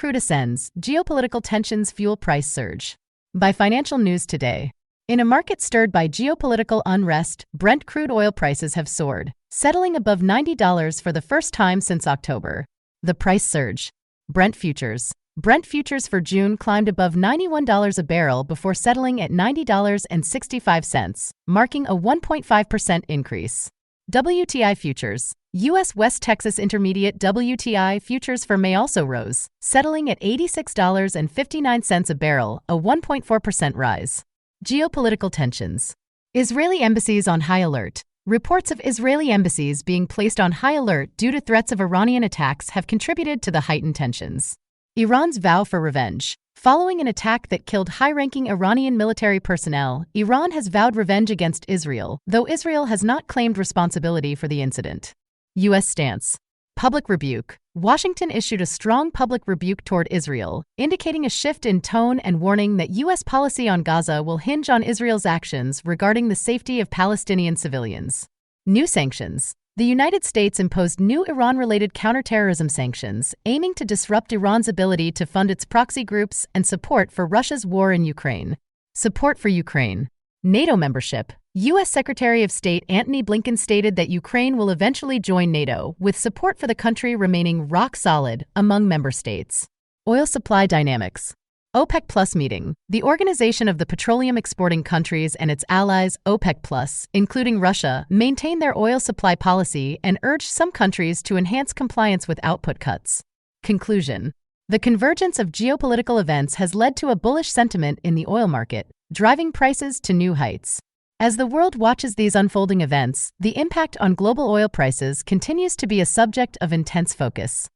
Crude Ascends, Geopolitical Tensions Fuel Price Surge. By Financial News Today. In a market stirred by geopolitical unrest, Brent crude oil prices have soared, settling above $90 for the first time since October. The price surge. Brent futures. Brent futures for June climbed above $91 a barrel before settling at $90.65, marking a 1.5% increase. WTI futures. U.S. West Texas Intermediate WTI futures for May also rose, settling at $86.59 a barrel, a 1.4% rise. Geopolitical tensions. Israeli embassies on high alert. Reports of Israeli embassies being placed on high alert due to threats of Iranian attacks have contributed to the heightened tensions. Iran's vow for revenge. Following an attack that killed high-ranking Iranian military personnel, Iran has vowed revenge against Israel, though Israel has not claimed responsibility for the incident. U.S. stance. Public rebuke. Washington issued a strong public rebuke toward Israel, indicating a shift in tone and warning that U.S. policy on Gaza will hinge on Israel's actions regarding the safety of Palestinian civilians. New sanctions. The United States imposed new Iran-related counterterrorism sanctions, aiming to disrupt Iran's ability to fund its proxy groups and support for Russia's war in Ukraine. Support for Ukraine. NATO membership. U.S. Secretary of State Antony Blinken stated that Ukraine will eventually join NATO, with support for the country remaining rock solid among member states. Oil supply dynamics. OPEC Plus meeting. The Organization of the Petroleum Exporting Countries and its allies, OPEC Plus, including Russia, maintain their oil supply policy and urge some countries to enhance compliance with output cuts. Conclusion. The convergence of geopolitical events has led to a bullish sentiment in the oil market, driving prices to new heights. As the world watches these unfolding events, the impact on global oil prices continues to be a subject of intense focus.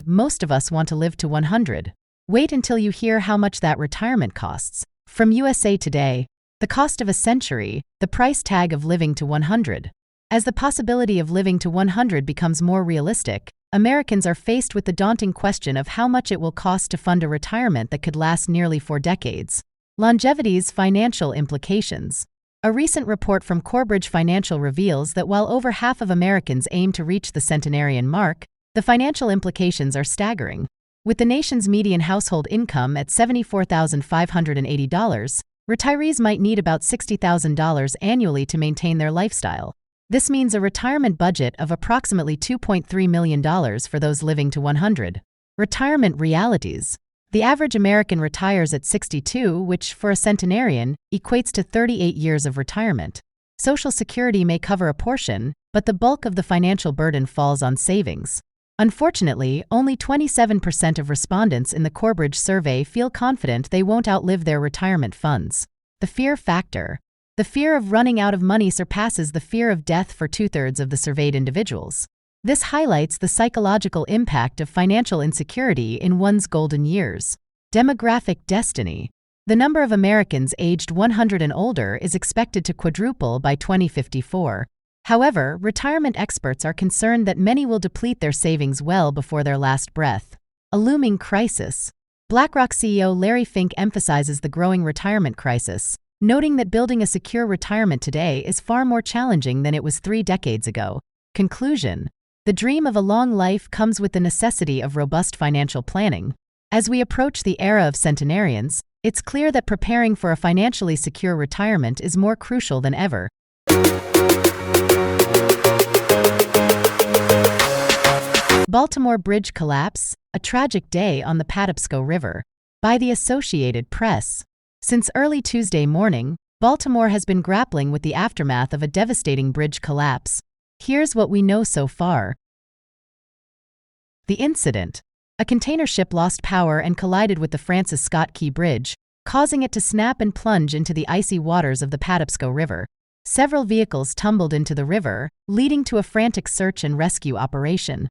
Most of us want to live to 100. Wait until you hear how much that retirement costs. From USA Today, the cost of a century, the price tag of living to 100. As the possibility of living to 100 becomes more realistic, Americans are faced with the daunting question of how much it will cost to fund a retirement that could last nearly 4 decades. Longevity's financial implications. A recent report from Corebridge Financial reveals that while over half of Americans aim to reach the centenarian mark, the financial implications are staggering. With the nation's median household income at $74,580, retirees might need about $60,000 annually to maintain their lifestyle. This means a retirement budget of approximately $2.3 million for those living to 100. Retirement realities. The average American retires at 62, which, for a centenarian, equates to 38 years of retirement. Social Security may cover a portion, but the bulk of the financial burden falls on savings. Unfortunately, only 27% of respondents in the Corebridge survey feel confident they won't outlive their retirement funds. The fear factor. The fear of running out of money surpasses the fear of death for 2/3 of the surveyed individuals. This highlights the psychological impact of financial insecurity in one's golden years. Demographic destiny. The number of Americans aged 100 and older is expected to quadruple by 2054. However, retirement experts are concerned that many will deplete their savings well before their last breath. A looming crisis. BlackRock CEO Larry Fink emphasizes the growing retirement crisis, noting that building a secure retirement today is far more challenging than it was 3 decades ago. Conclusion. The dream of a long life comes with the necessity of robust financial planning. As we approach the era of centenarians, it's clear that preparing for a financially secure retirement is more crucial than ever. Baltimore Bridge collapse, a tragic day on the Patapsco River. By the Associated Press. Since early Tuesday morning, Baltimore has been grappling with the aftermath of a devastating bridge collapse. Here's what we know so far. The incident. A container ship lost power and collided with the Francis Scott Key Bridge, causing it to snap and plunge into the icy waters of the Patapsco River. Several vehicles tumbled into the river, leading to a frantic search and rescue operation.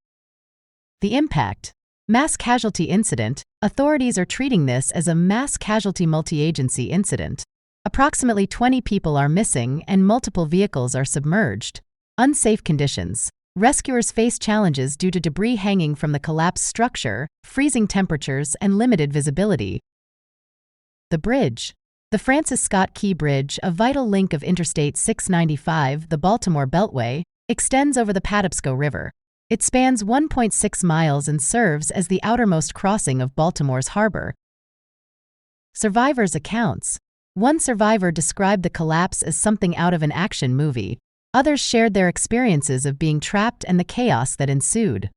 The impact. Mass casualty incident. Authorities are treating this as a mass casualty multi-agency incident. Approximately 20 people are missing and multiple vehicles are submerged. Unsafe conditions. Rescuers face challenges due to debris hanging from the collapsed structure, freezing temperatures, and limited visibility. The bridge. The Francis Scott Key Bridge, a vital link of Interstate 695, the Baltimore Beltway, extends over the Patapsco River. It spans 1.6 miles and serves as the outermost crossing of Baltimore's harbor. Survivors' accounts. One survivor described the collapse as something out of an action movie. Others shared their experiences of being trapped and the chaos that ensued.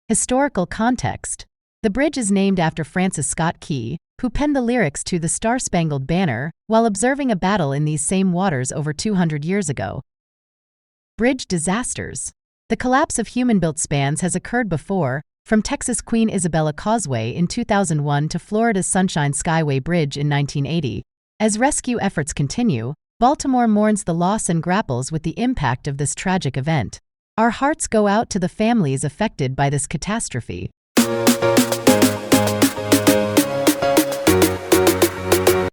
Historical context. The bridge is named after Francis Scott Key, who penned the lyrics to The Star-Spangled Banner while observing a battle in these same waters over 200 years ago. Bridge disasters. The collapse of human-built spans has occurred before, from Texas' Queen Isabella Causeway in 2001 to Florida's Sunshine Skyway Bridge in 1980. As rescue efforts continue, Baltimore mourns the loss and grapples with the impact of this tragic event. Our hearts go out to the families affected by this catastrophe.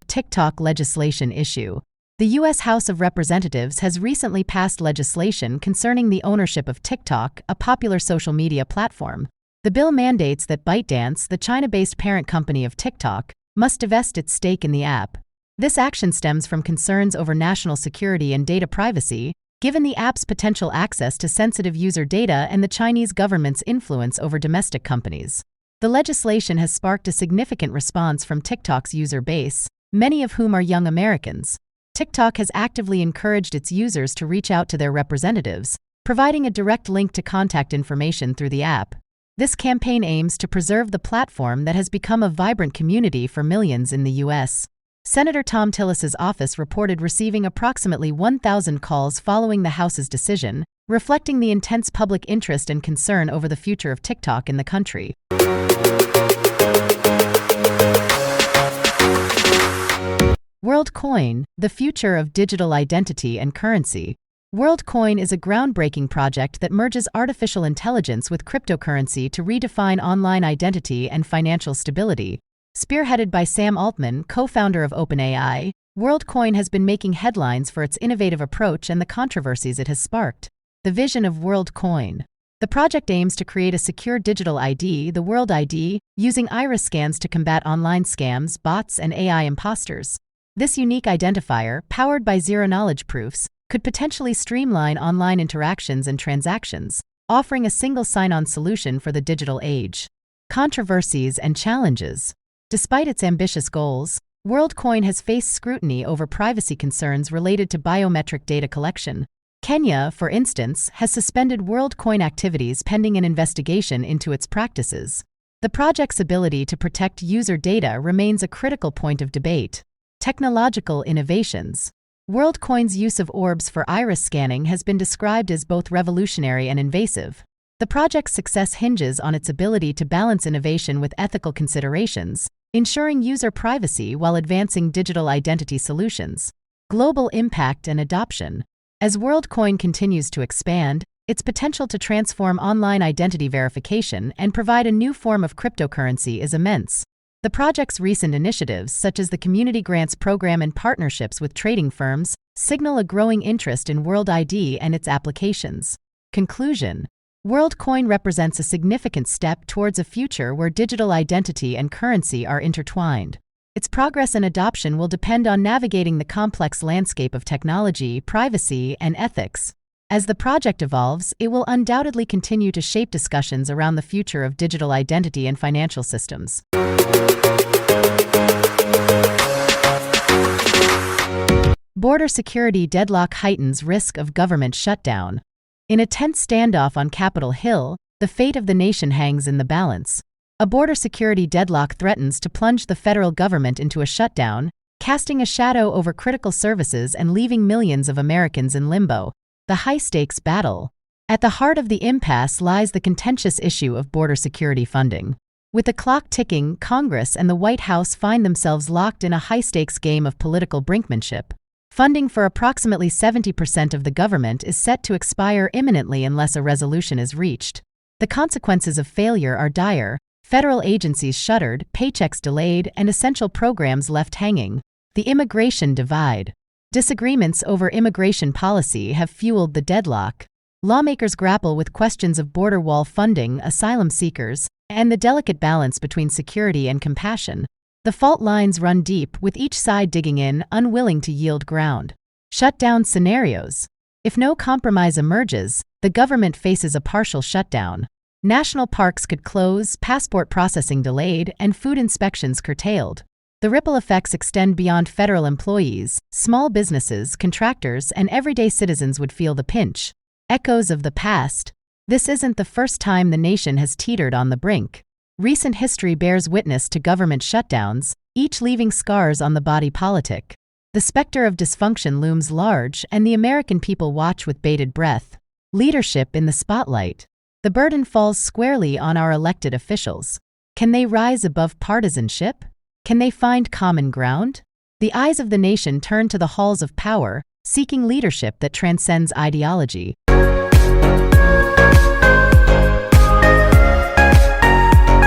TikTok legislation issue. The U.S. House of Representatives has recently passed legislation concerning the ownership of TikTok, a popular social media platform. The bill mandates that ByteDance, the China-based parent company of TikTok, must divest its stake in the app. This action stems from concerns over national security and data privacy, given the app's potential access to sensitive user data and the Chinese government's influence over domestic companies. The legislation has sparked a significant response from TikTok's user base, many of whom are young Americans. TikTok has actively encouraged its users to reach out to their representatives, providing a direct link to contact information through the app. This campaign aims to preserve the platform that has become a vibrant community for millions in the U.S. Senator Tom Tillis's office reported receiving approximately 1,000 calls following the House's decision, reflecting the intense public interest and concern over the future of TikTok in the country. WorldCoin, the future of digital identity and currency. WorldCoin is a groundbreaking project that merges artificial intelligence with cryptocurrency to redefine online identity and financial stability. Spearheaded by Sam Altman, co-founder of OpenAI, WorldCoin has been making headlines for its innovative approach and the controversies it has sparked. The vision of WorldCoin. The project aims to create a secure digital ID, the World ID, using iris scans to combat online scams, bots, and AI imposters. This unique identifier, powered by zero-knowledge proofs, could potentially streamline online interactions and transactions, offering a single sign-on solution for the digital age. Controversies and challenges. Despite its ambitious goals, WorldCoin has faced scrutiny over privacy concerns related to biometric data collection. Kenya, for instance, has suspended WorldCoin activities pending an investigation into its practices. The project's ability to protect user data remains a critical point of debate. Technological innovations. WorldCoin's use of orbs for iris scanning has been described as both revolutionary and invasive. The project's success hinges on its ability to balance innovation with ethical considerations, ensuring user privacy while advancing digital identity solutions. Global impact and adoption. As WorldCoin continues to expand, its potential to transform online identity verification and provide a new form of cryptocurrency is immense. The project's recent initiatives, such as the Community Grants Program and partnerships with trading firms, signal a growing interest in World ID and its applications. Conclusion. WorldCoin represents a significant step towards a future where digital identity and currency are intertwined. Its progress and adoption will depend on navigating the complex landscape of technology, privacy, and ethics. As the project evolves, it will undoubtedly continue to shape discussions around the future of digital identity and financial systems. Border security deadlock heightens risk of government shutdown. In a tense standoff on Capitol Hill, the fate of the nation hangs in the balance. A border security deadlock threatens to plunge the federal government into a shutdown, casting a shadow over critical services and leaving millions of Americans in limbo. The high-stakes battle. At the heart of the impasse lies the contentious issue of border security funding. With the clock ticking, Congress and the White House find themselves locked in a high-stakes game of political brinkmanship. Funding for approximately 70% of the government is set to expire imminently unless a resolution is reached. The consequences of failure are dire: federal agencies shuttered, paychecks delayed, and essential programs left hanging. The immigration divide. Disagreements over immigration policy have fueled the deadlock. Lawmakers grapple with questions of border wall funding, asylum seekers, and the delicate balance between security and compassion. The fault lines run deep, with each side digging in, unwilling to yield ground. Shutdown scenarios. If no compromise emerges, the government faces a partial shutdown. National parks could close, passport processing delayed, and food inspections curtailed. The ripple effects extend beyond federal employees. Small businesses, contractors, and everyday citizens would feel the pinch. Echoes of the past. This isn't the first time the nation has teetered on the brink. Recent history bears witness to government shutdowns, each leaving scars on the body politic. The specter of dysfunction looms large, and the American people watch with bated breath. Leadership in the spotlight. The burden falls squarely on our elected officials. Can they rise above partisanship? Can they find common ground? The eyes of the nation turn to the halls of power, seeking leadership that transcends ideology.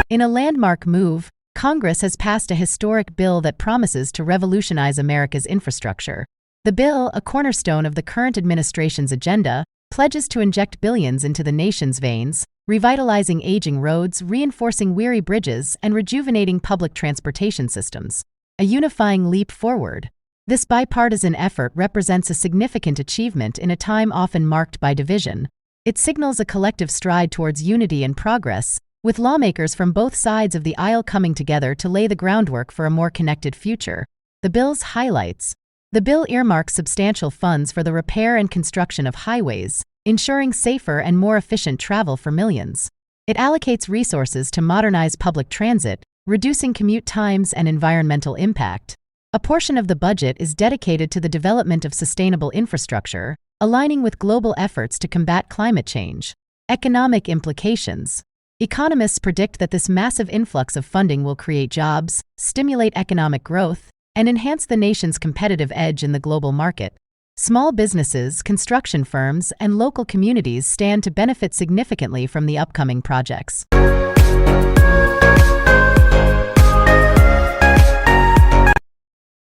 In a landmark move, Congress has passed a historic bill that promises to revolutionize America's infrastructure. The bill, a cornerstone of the current administration's agenda, pledges to inject billions into the nation's veins, revitalizing aging roads, reinforcing weary bridges, and rejuvenating public transportation systems. A unifying leap forward. This bipartisan effort represents a significant achievement in a time often marked by division. It signals a collective stride towards unity and progress, with lawmakers from both sides of the aisle coming together to lay the groundwork for a more connected future. The bill's highlights. The bill earmarks substantial funds for the repair and construction of highways, ensuring safer and more efficient travel for millions. It allocates resources to modernize public transit, reducing commute times and environmental impact. A portion of the budget is dedicated to the development of sustainable infrastructure, aligning with global efforts to combat climate change. Economic implications. Economists predict that this massive influx of funding will create jobs, stimulate economic growth, and enhance the nation's competitive edge in the global market. Small businesses, construction firms, and local communities stand to benefit significantly from the upcoming projects.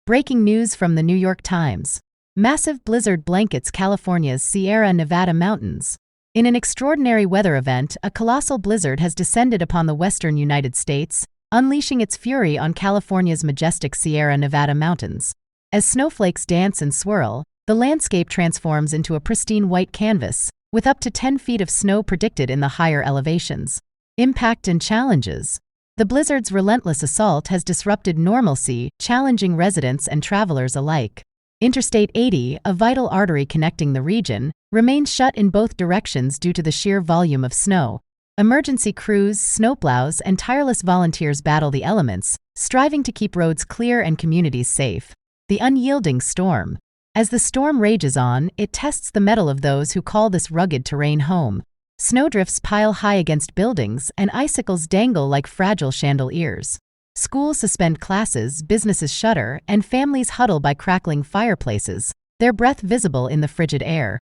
Breaking news from the New York Times. Massive blizzard blankets California's Sierra Nevada mountains. In an extraordinary weather event, a colossal blizzard has descended upon the western United States, unleashing its fury on California's majestic Sierra Nevada mountains. As snowflakes dance and swirl, the landscape transforms into a pristine white canvas, with up to 10 feet of snow predicted in the higher elevations. Impact and challenges. The blizzard's relentless assault has disrupted normalcy, challenging residents and travelers alike. Interstate 80, a vital artery connecting the region, remains shut in both directions due to the sheer volume of snow. Emergency crews, snowplows, and tireless volunteers battle the elements, striving to keep roads clear and communities safe. The unyielding storm. As the storm rages on, it tests the mettle of those who call this rugged terrain home. Snowdrifts pile high against buildings, and icicles dangle like fragile chandeliers. Schools suspend classes, businesses shutter, and families huddle by crackling fireplaces, their breath visible in the frigid air.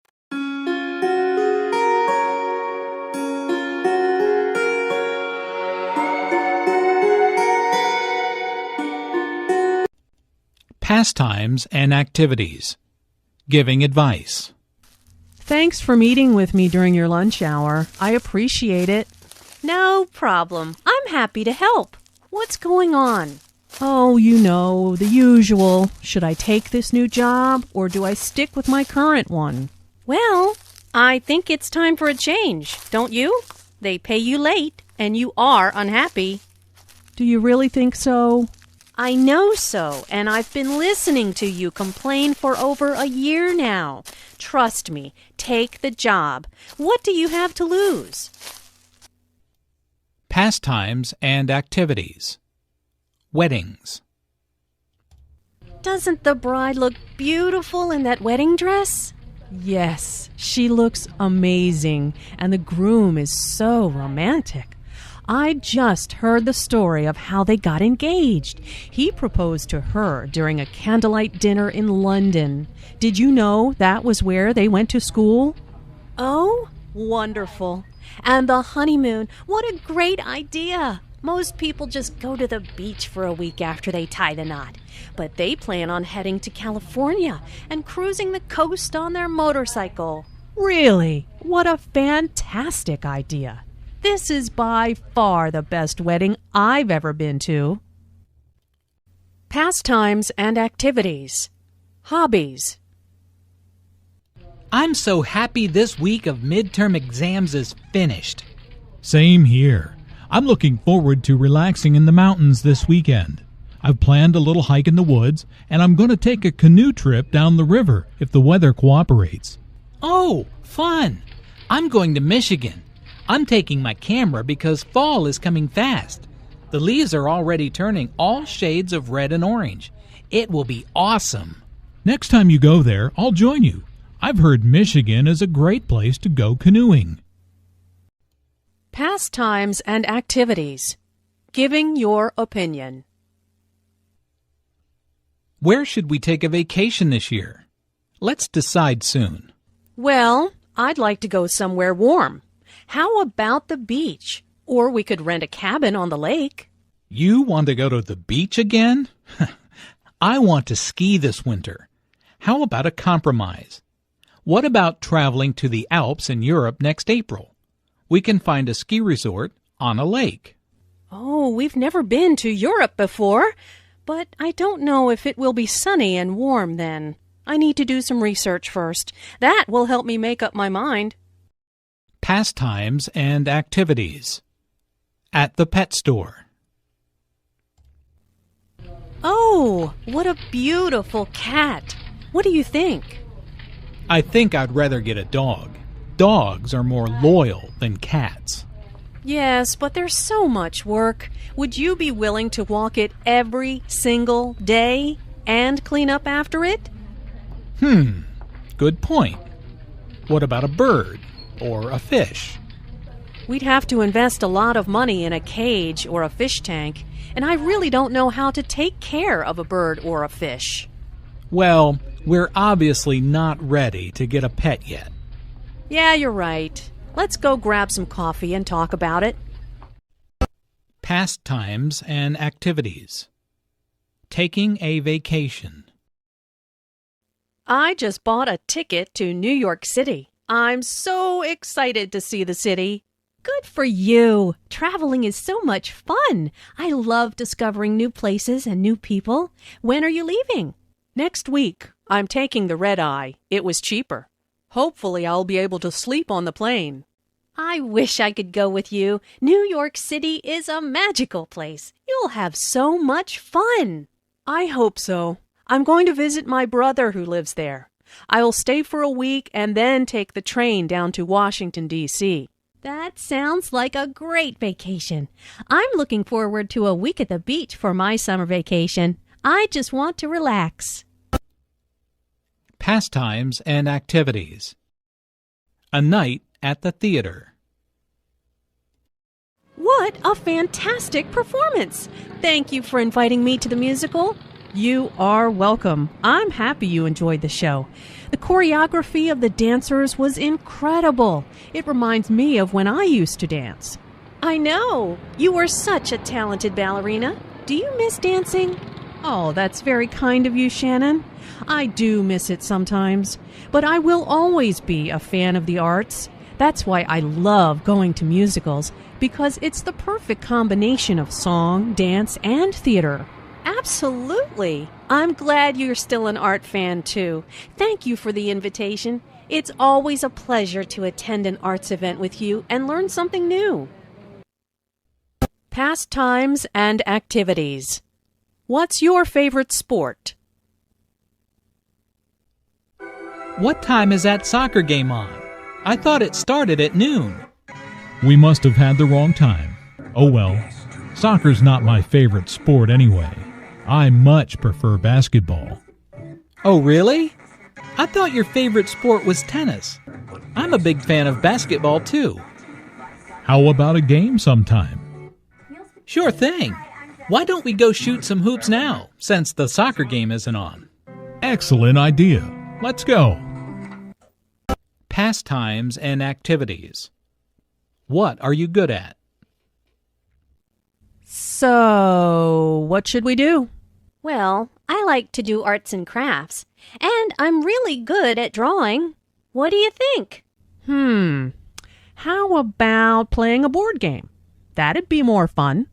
Pastimes and activities. Giving advice. Thanks for meeting with me during your lunch hour. I appreciate it. No problem. I'm happy to help. What's going on? Oh, you know, the usual. Should I take this new job, or do I stick with my current one? Well, I think it's time for a change, don't you? They pay you late, and you are unhappy. Do you really think so? I know so, and I've been listening to you complain for over a year now. Trust me, take the job. What do you have to lose? Pastimes and activities. Weddings. Doesn't the bride look beautiful in that wedding dress? Yes, she looks amazing, and the groom is so romantic. I just heard the story of how they got engaged. He proposed to her during a candlelight dinner in London. Did you know that was where they went to school? Oh, wonderful. And the honeymoon, what a great idea. Most people just go to the beach for a week after they tie the knot. But they plan on heading to California and cruising the coast on their motorcycle. Really? What a fantastic idea. This is by far the best wedding I've ever been to. Pastimes and activities. Hobbies. I'm so happy this week of midterm exams is finished. Same here. I'm looking forward to relaxing in the mountains this weekend. I've planned a little hike in the woods, and I'm going to take a canoe trip down the river if the weather cooperates. Oh, fun! I'm going to Michigan. I'm taking my camera because fall is coming fast. The leaves are already turning all shades of red and orange. It will be awesome. Next time you go there, I'll join you. I've heard Michigan is a great place to go canoeing. Pastimes and activities. Giving your opinion. Where should we take a vacation this year? Let's decide soon. Well, I'd like to go somewhere warm. How about the beach? Or we could rent a cabin on the lake. You want to go to the beach again? I want to ski this winter. How about a compromise? What about traveling to the Alps in Europe next April? We can find a ski resort on a lake. Oh, we've never been to Europe before, but I don't know if it will be sunny and warm then. I need to do some research first. That will help me make up my mind. Pastimes and activities. At the pet store. Oh, what a beautiful cat. What do you think? I think I'd rather get a dog. Dogs are more loyal than cats. Yes, but there's so much work. Would you be willing to walk it every single day and clean up after it? Good point. What about a bird or a fish? We'd have to invest a lot of money in a cage or a fish tank, and I really don't know how to take care of a bird or a fish. Well, we're obviously not ready to get a pet yet. Yeah, you're right. Let's go grab some coffee and talk about it. Pastimes and activities. Taking a vacation. I just bought a ticket to New York City. I'm so excited to see the city. Good for you. Traveling is so much fun. I love discovering new places and new people. When are you leaving? Next week, I'm taking the red-eye. It was cheaper. Hopefully, I'll be able to sleep on the plane. I wish I could go with you. New York City is a magical place. You'll have so much fun. I hope so. I'm going to visit my brother who lives there. I'll stay for a week and then take the train down to Washington, D.C. That sounds like a great vacation. I'm looking forward to a week at the beach for my summer vacation. I just want to relax. Pastimes and activities. A night at the theater. What a fantastic performance! Thank you for inviting me to the musical. You are welcome. I'm happy you enjoyed the show. The choreography of the dancers was incredible. It reminds me of when I used to dance. I know. You were such a talented ballerina. Do you miss dancing? Oh, that's very kind of you, Shannon. I do miss it sometimes, but I will always be a fan of the arts. That's why I love going to musicals, because it's the perfect combination of song, dance, and theater. Absolutely. I'm glad you're still an art fan, too. Thank you for the invitation. It's always a pleasure to attend an arts event with you and learn something new. Pastimes and activities. What's your favorite sport? What time is that soccer game on? I thought it started at noon. We must have had the wrong time. Oh well, soccer's not my favorite sport anyway. I much prefer basketball. Oh, really? I thought your favorite sport was tennis. I'm a big fan of basketball, too. How about a game sometime? Sure thing. Why don't we go shoot some hoops now, since the soccer game isn't on? Excellent idea. Let's go. Pastimes and activities. What are you good at? So, what should we do? Well, I like to do arts and crafts, and I'm really good at drawing. What do you think? How about playing a board game? That'd be more fun.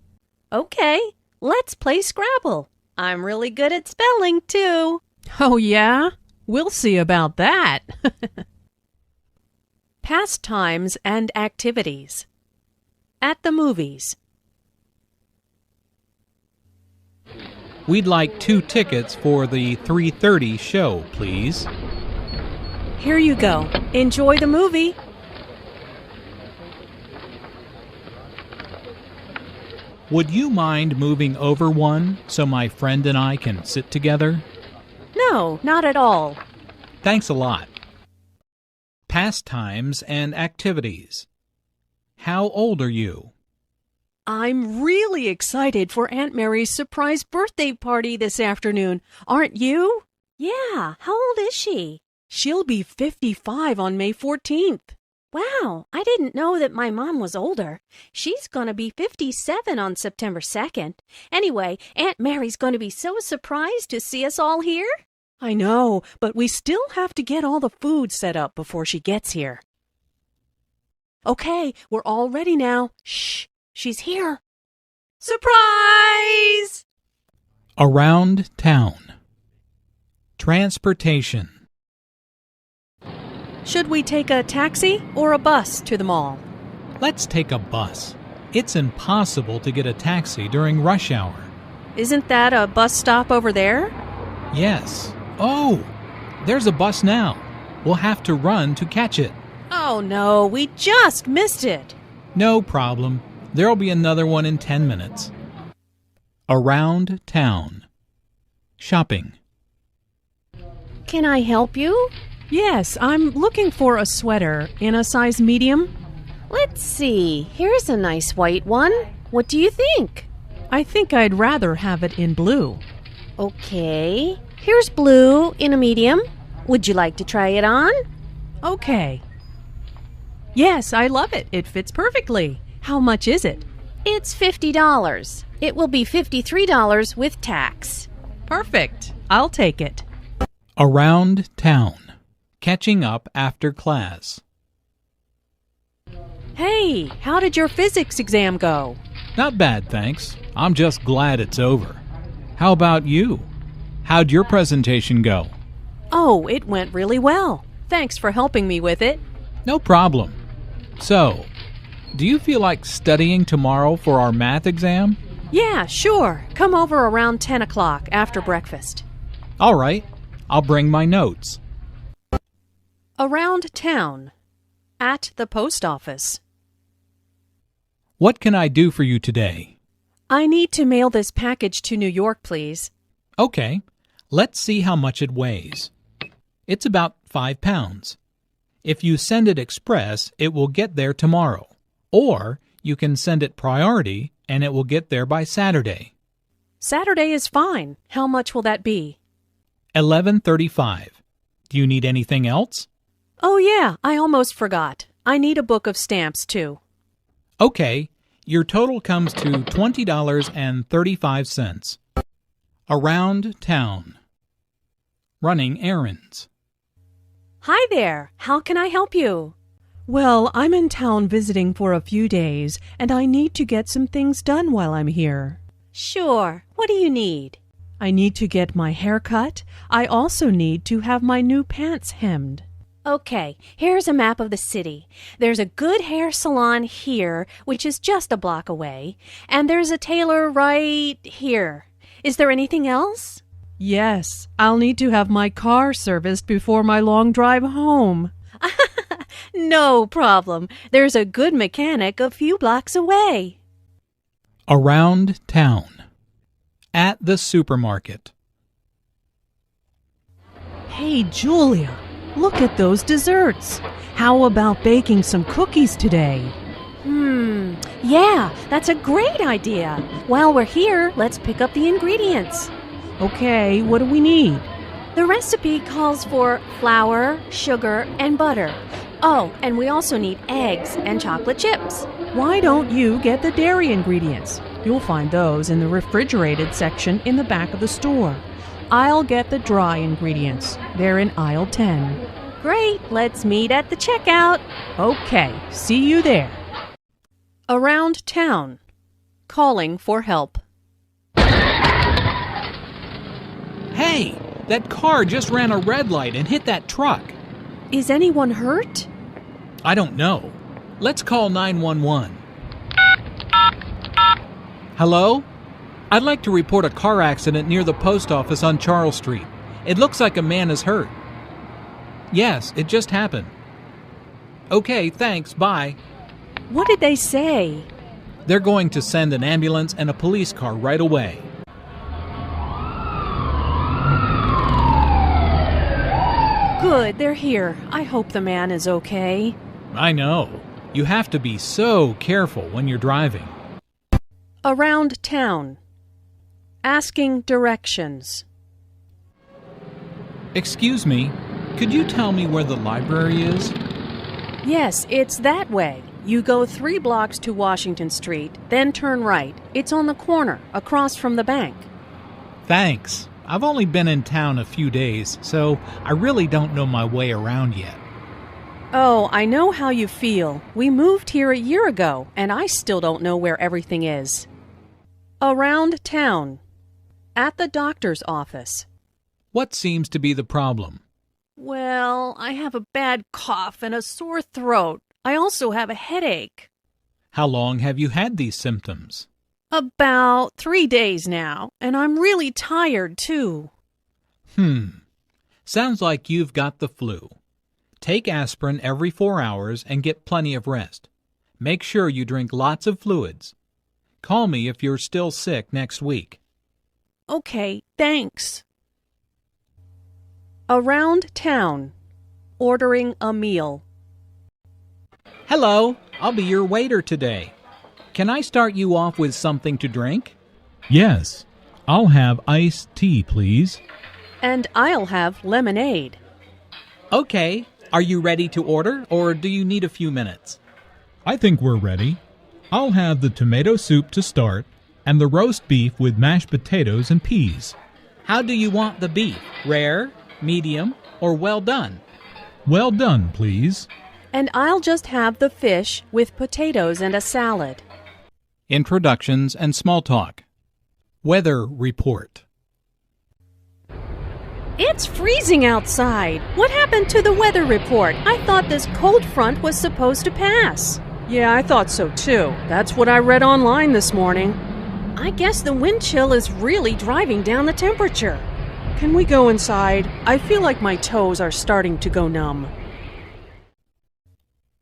Okay, let's play Scrabble. I'm really good at spelling, too. Oh, yeah? We'll see about that. Pastimes and activities. At the movies. We'd like 2 tickets for the 3:30 show, please. Here you go. Enjoy the movie. Would you mind moving over one so my friend and I can sit together? No, not at all. Thanks a lot. Pastimes and activities. How old are you? I'm really excited for Aunt Mary's surprise birthday party this afternoon. Aren't you? Yeah, how old is she? She'll be 55 on May 14th. Wow, I didn't know that my mom was older. She's going to be 57 on September 2nd. Anyway, Aunt Mary's going to be so surprised to see us all here. I know, but we still have to get all the food set up before she gets here. Okay, we're all ready now. Shh, she's here. Surprise! Around town. Transportation. Should we take a taxi or a bus to the mall? Let's take a bus. It's impossible to get a taxi during rush hour. Isn't that a bus stop over there? Yes. Oh, there's a bus now. We'll have to run to catch it. Oh no, we just missed it. No problem. There'll be another one in 10 minutes. Around town. Shopping. Can I help you? Yes, I'm looking for a sweater in a size medium. Let's see. Here's a nice white one. What do you think? I think I'd rather have it in blue. Okay. Here's blue in a medium. Would you like to try it on? Okay. Yes, I love it. It fits perfectly. How much is it? It's $50. It will be $53 with tax. Perfect. I'll take it. Around town. Catching up after class. Hey, how did your physics exam go? Not bad, thanks. I'm just glad it's over. How about you? How'd your presentation go? Oh, it went really well. Thanks for helping me with it. No problem. So, do you feel like studying tomorrow for our math exam? Yeah, sure. Come over around 10 o'clock after breakfast. All right. I'll bring my notes. Around town. At the post office. What can I do for you today? I need to mail this package to New York, please. Okay. Let's see how much it weighs. It's about 5 pounds. If you send it express, it will get there tomorrow. Or you can send it priority and it will get there by Saturday. Saturday is fine. How much will that be? $11.35. Do you need anything else? Oh yeah, I almost forgot. I need a book of stamps too. Okay, your total comes to $20.35. Around town. Running errands. Hi there. How can I help you? Well, I'm in town visiting for a few days, and I need to get some things done while I'm here. Sure. What do you need? I need to get my hair cut. I also need to have my new pants hemmed. Okay, here's a map of the city. There's a good hair salon here, which is just a block away, and there's a tailor right here. Is there anything else? Yes, I'll need to have my car serviced before my long drive home. No problem. There's a good mechanic a few blocks away. Around town. At the supermarket. Hey, Julia, look at those desserts. How about baking some cookies today? Yeah, that's a great idea. While we're here, let's pick up the ingredients. Okay, what do we need? The recipe calls for flour, sugar, and butter. Oh, and we also need eggs and chocolate chips. Why don't you get the dairy ingredients? You'll find those in the refrigerated section in the back of the store. I'll get the dry ingredients. They're in aisle 10. Great, let's meet at the checkout. Okay, see you there. Around town. Calling for help. Hey, that car just ran a red light and hit that truck. Is anyone hurt? I don't know. Let's call 911. Hello? I'd like to report a car accident near the post office on Charles Street. It looks like a man is hurt. Yes, it just happened. Okay, thanks, bye. What did they say? They're going to send an ambulance and a police car right away. Good, they're here. I hope the man is okay. I know. You have to be so careful when you're driving. Around town. Asking directions. Excuse me, could you tell me where the library is? Yes, it's that way. You go 3 blocks to Washington Street, then turn right. It's on the corner, across from the bank. Thanks. I've only been in town a few days, so I really don't know my way around yet. Oh, I know how you feel. We moved here a year ago, and I still don't know where everything is. Around town. At the doctor's office. What seems to be the problem? Well, I have a bad cough and a sore throat. I also have a headache. How long have you had these symptoms? About 3 days now, and I'm really tired, too. Sounds like you've got the flu. Take aspirin every 4 hours and get plenty of rest. Make sure you drink lots of fluids. Call me if you're still sick next week. Okay, thanks. Around town. Ordering a meal. Hello, I'll be your waiter today. Can I start you off with something to drink? Yes. I'll have iced tea, please. And I'll have lemonade. Okay, are you ready to order, or do you need a few minutes? I think we're ready. I'll have the tomato soup to start, and the roast beef with mashed potatoes and peas. How do you want the beef? Rare, medium, or well done? Well done, please. And I'll just have the fish with potatoes and a salad. Introductions and small talk. Weather report. It's freezing outside. What happened to the weather report? I thought this cold front was supposed to pass. Yeah, I thought so too. That's what I read online this morning. I guess the wind chill is really driving down the temperature. Can we go inside? I feel like my toes are starting to go numb.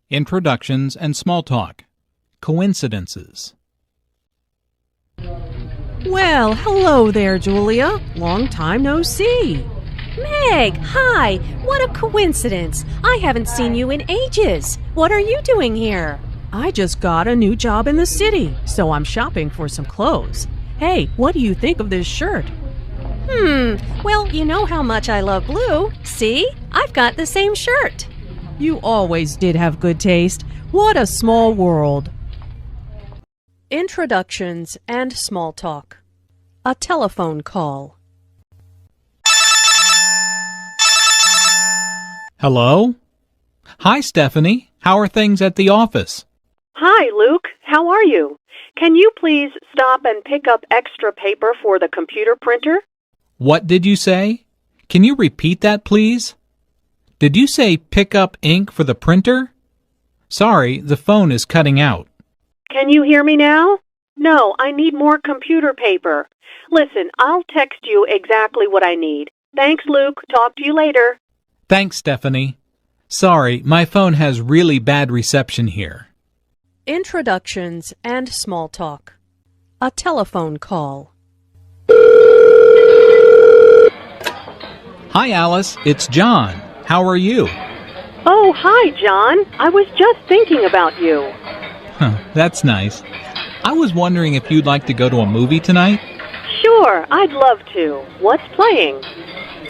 Introductions and small talk. Coincidences. Well, hello there, Julia. Long time no see. Meg, hi! What a coincidence! I haven't seen you in ages. What are you doing here? I just got a new job in the city, so I'm shopping for some clothes. Hey, what do you think of this shirt? Well, you know how much I love blue. See? I've got the same shirt. You always did have good taste. What a small world. Introductions and small talk. A telephone call. Hello? Hi, Stephanie. How are things at the office? Hi, Luke. How are you? Can you please stop and pick up extra paper for the computer printer? What did you say? Can you repeat that, please? Did you say pick up ink for the printer? Sorry, the phone is cutting out. Can you hear me now? No, I need more computer paper. Listen, I'll text you exactly what I need. Thanks, Luke. Talk to you later. Thanks, Stephanie. Sorry, my phone has really bad reception here. Introductions and small talk. A telephone call. Hi, Alice. It's John. How are you? Oh, hi, John. I was just thinking about you. That's nice. I was wondering if you'd like to go to a movie tonight? Sure, I'd love to. What's playing?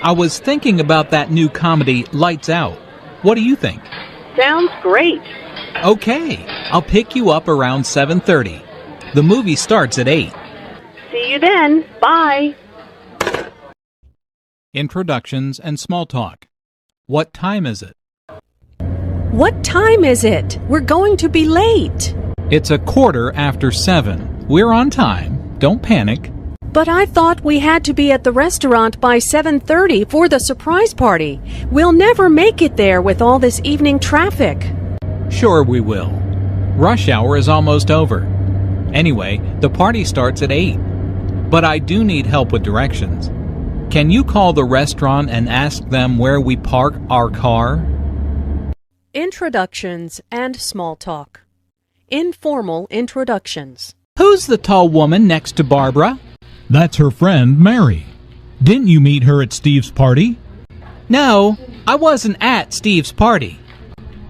I was thinking about that new comedy, Lights Out. What do you think? Sounds great. Okay, I'll pick you up around 7:30. The movie starts at 8. See you then. Bye. Introductions and small talk. What time is it? What time is it? We're going to be late. It's 7:15. We're on time. Don't panic. But I thought we had to be at the restaurant by 7:30 for the surprise party. We'll never make it there with all this evening traffic. Sure we will. Rush hour is almost over. Anyway, the party starts at 8. But I do need help with directions. Can you call the restaurant and ask them where we park our car? Introductions and small talk. Informal introductions. Who's the tall woman next to Barbara? That's her friend, Mary. Didn't you meet her at Steve's party? No, I wasn't at Steve's party.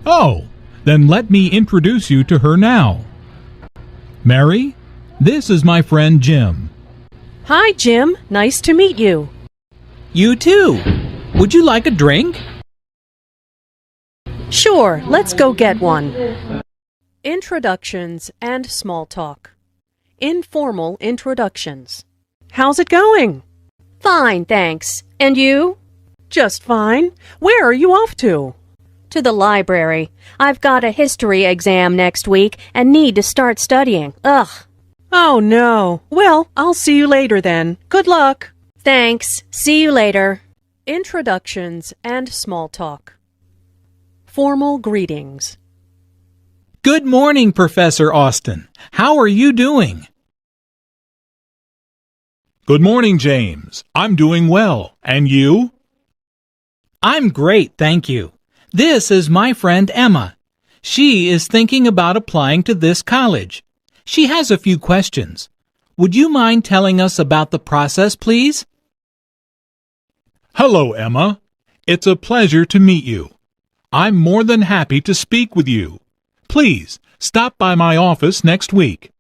Oh, then let me introduce you to her now. Mary, this is my friend Jim. Hi, Jim. Nice to meet you. You too. Would you like a drink? Sure, let's go get one. Introductions and small talk. Informal introductions. How's it going? Fine, thanks. And you? Just fine. Where are you off to? To the library. I've got a history exam next week and need to start studying. Ugh. Oh, no. Well, I'll see you later then. Good luck. Thanks. See you later. Introductions and small talk. Formal greetings. Good morning, Professor Austin. How are you doing? Good morning, James. I'm doing well. And you? I'm great, thank you. This is my friend Emma. She is thinking about applying to this college. She has a few questions. Would you mind telling us about the process, please? Hello, Emma. It's a pleasure to meet you. I'm more than happy to speak with you. Please, stop by my office next week.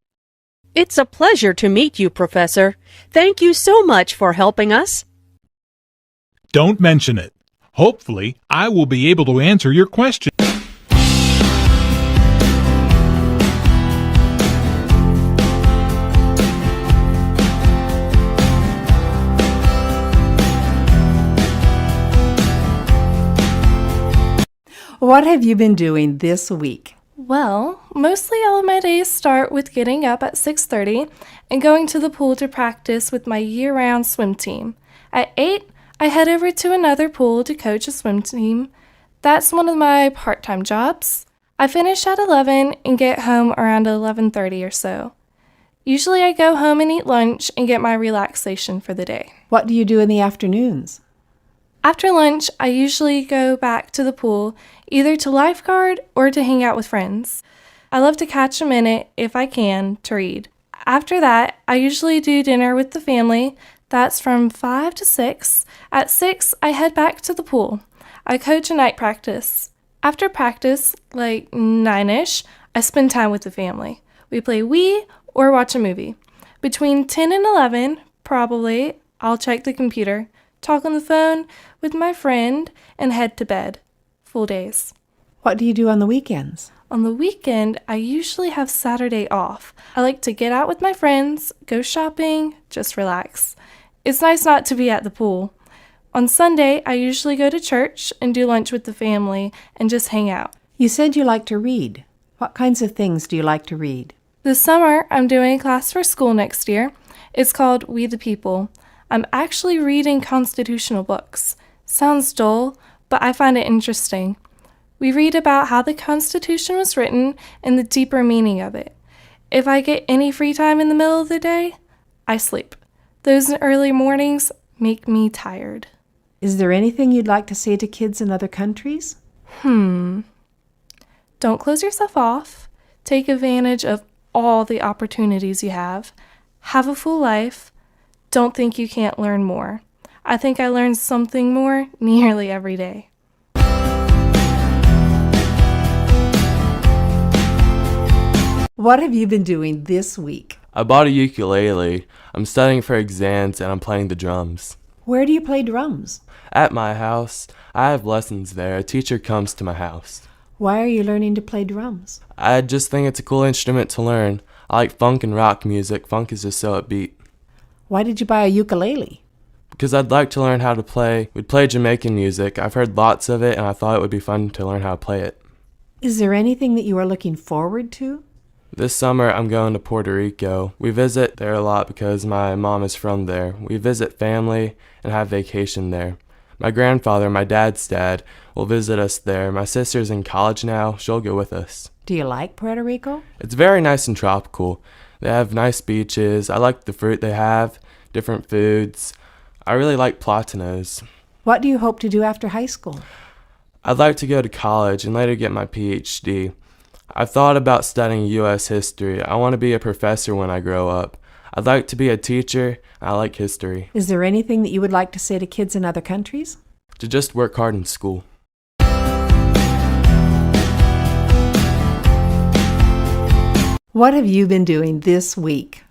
It's a pleasure to meet you, Professor. Thank you so much for helping us. Don't mention it. Hopefully, I will be able to answer your question. What have you been doing this week? Well, mostly all of my days start with getting up at 6:30 and going to the pool to practice with my year-round swim team. At 8, I head over to another pool to coach a swim team. That's one of my part-time jobs. I finish at 11 and get home around 11:30 or so. Usually I go home and eat lunch and get my relaxation for the day. What do you do in the afternoons? After lunch, I usually go back to the pool, either to lifeguard or to hang out with friends. I love to catch a minute, if I can, to read. After that, I usually do dinner with the family. That's from 5 to 6. At 6, I head back to the pool. I coach a night practice. After practice, like 9-ish, I spend time with the family. We play Wii or watch a movie. Between 10 and 11, probably, I'll check the computer, talk on the phone with my friend, and head to bed. Full days. What do you do on the weekends? On the weekend, I usually have Saturday off. I like to get out with my friends, go shopping, just relax. It's nice not to be at the pool. On Sunday, I usually go to church and do lunch with the family and just hang out. You said you like to read. What kinds of things do you like to read? This summer, I'm doing a class for school next year. It's called We the People. I'm actually reading constitutional books. Sounds dull, but I find it interesting. We read about how the Constitution was written and the deeper meaning of it. If I get any free time in the middle of the day, I sleep. Those early mornings make me tired. Is there anything you'd like to say to kids in other countries? Don't close yourself off. Take advantage of all the opportunities you have. Have a full life. Don't think you can't learn more. I think I learn something more nearly every day. What have you been doing this week? I bought a ukulele. I'm studying for exams and I'm playing the drums. Where do you play drums? At my house. I have lessons there. A teacher comes to my house. Why are you learning to play drums? I just think it's a cool instrument to learn. I like funk and rock music. Funk is just so upbeat. Why did you buy a ukulele? Because I'd like to learn how to play. We'd play Jamaican music. I've heard lots of it and I thought it would be fun to learn how to play it. Is there anything that you are looking forward to? This summer I'm going to Puerto Rico. We visit there a lot because my mom is from there. We visit family and have vacation there. My grandfather, my dad's dad, will visit us there. My sister's in college now. She'll go with us. Do you like Puerto Rico? It's very nice and tropical. They have nice beaches. I like the fruit they have, different foods. I really like platanos. What do you hope to do after high school? I'd like to go to college and later get my PhD. I've thought about studying U.S. history. I want to be a professor when I grow up. I'd like to be a teacher. I like history. Is there anything that you would like to say to kids in other countries? To just work hard in school. What have you been doing this week?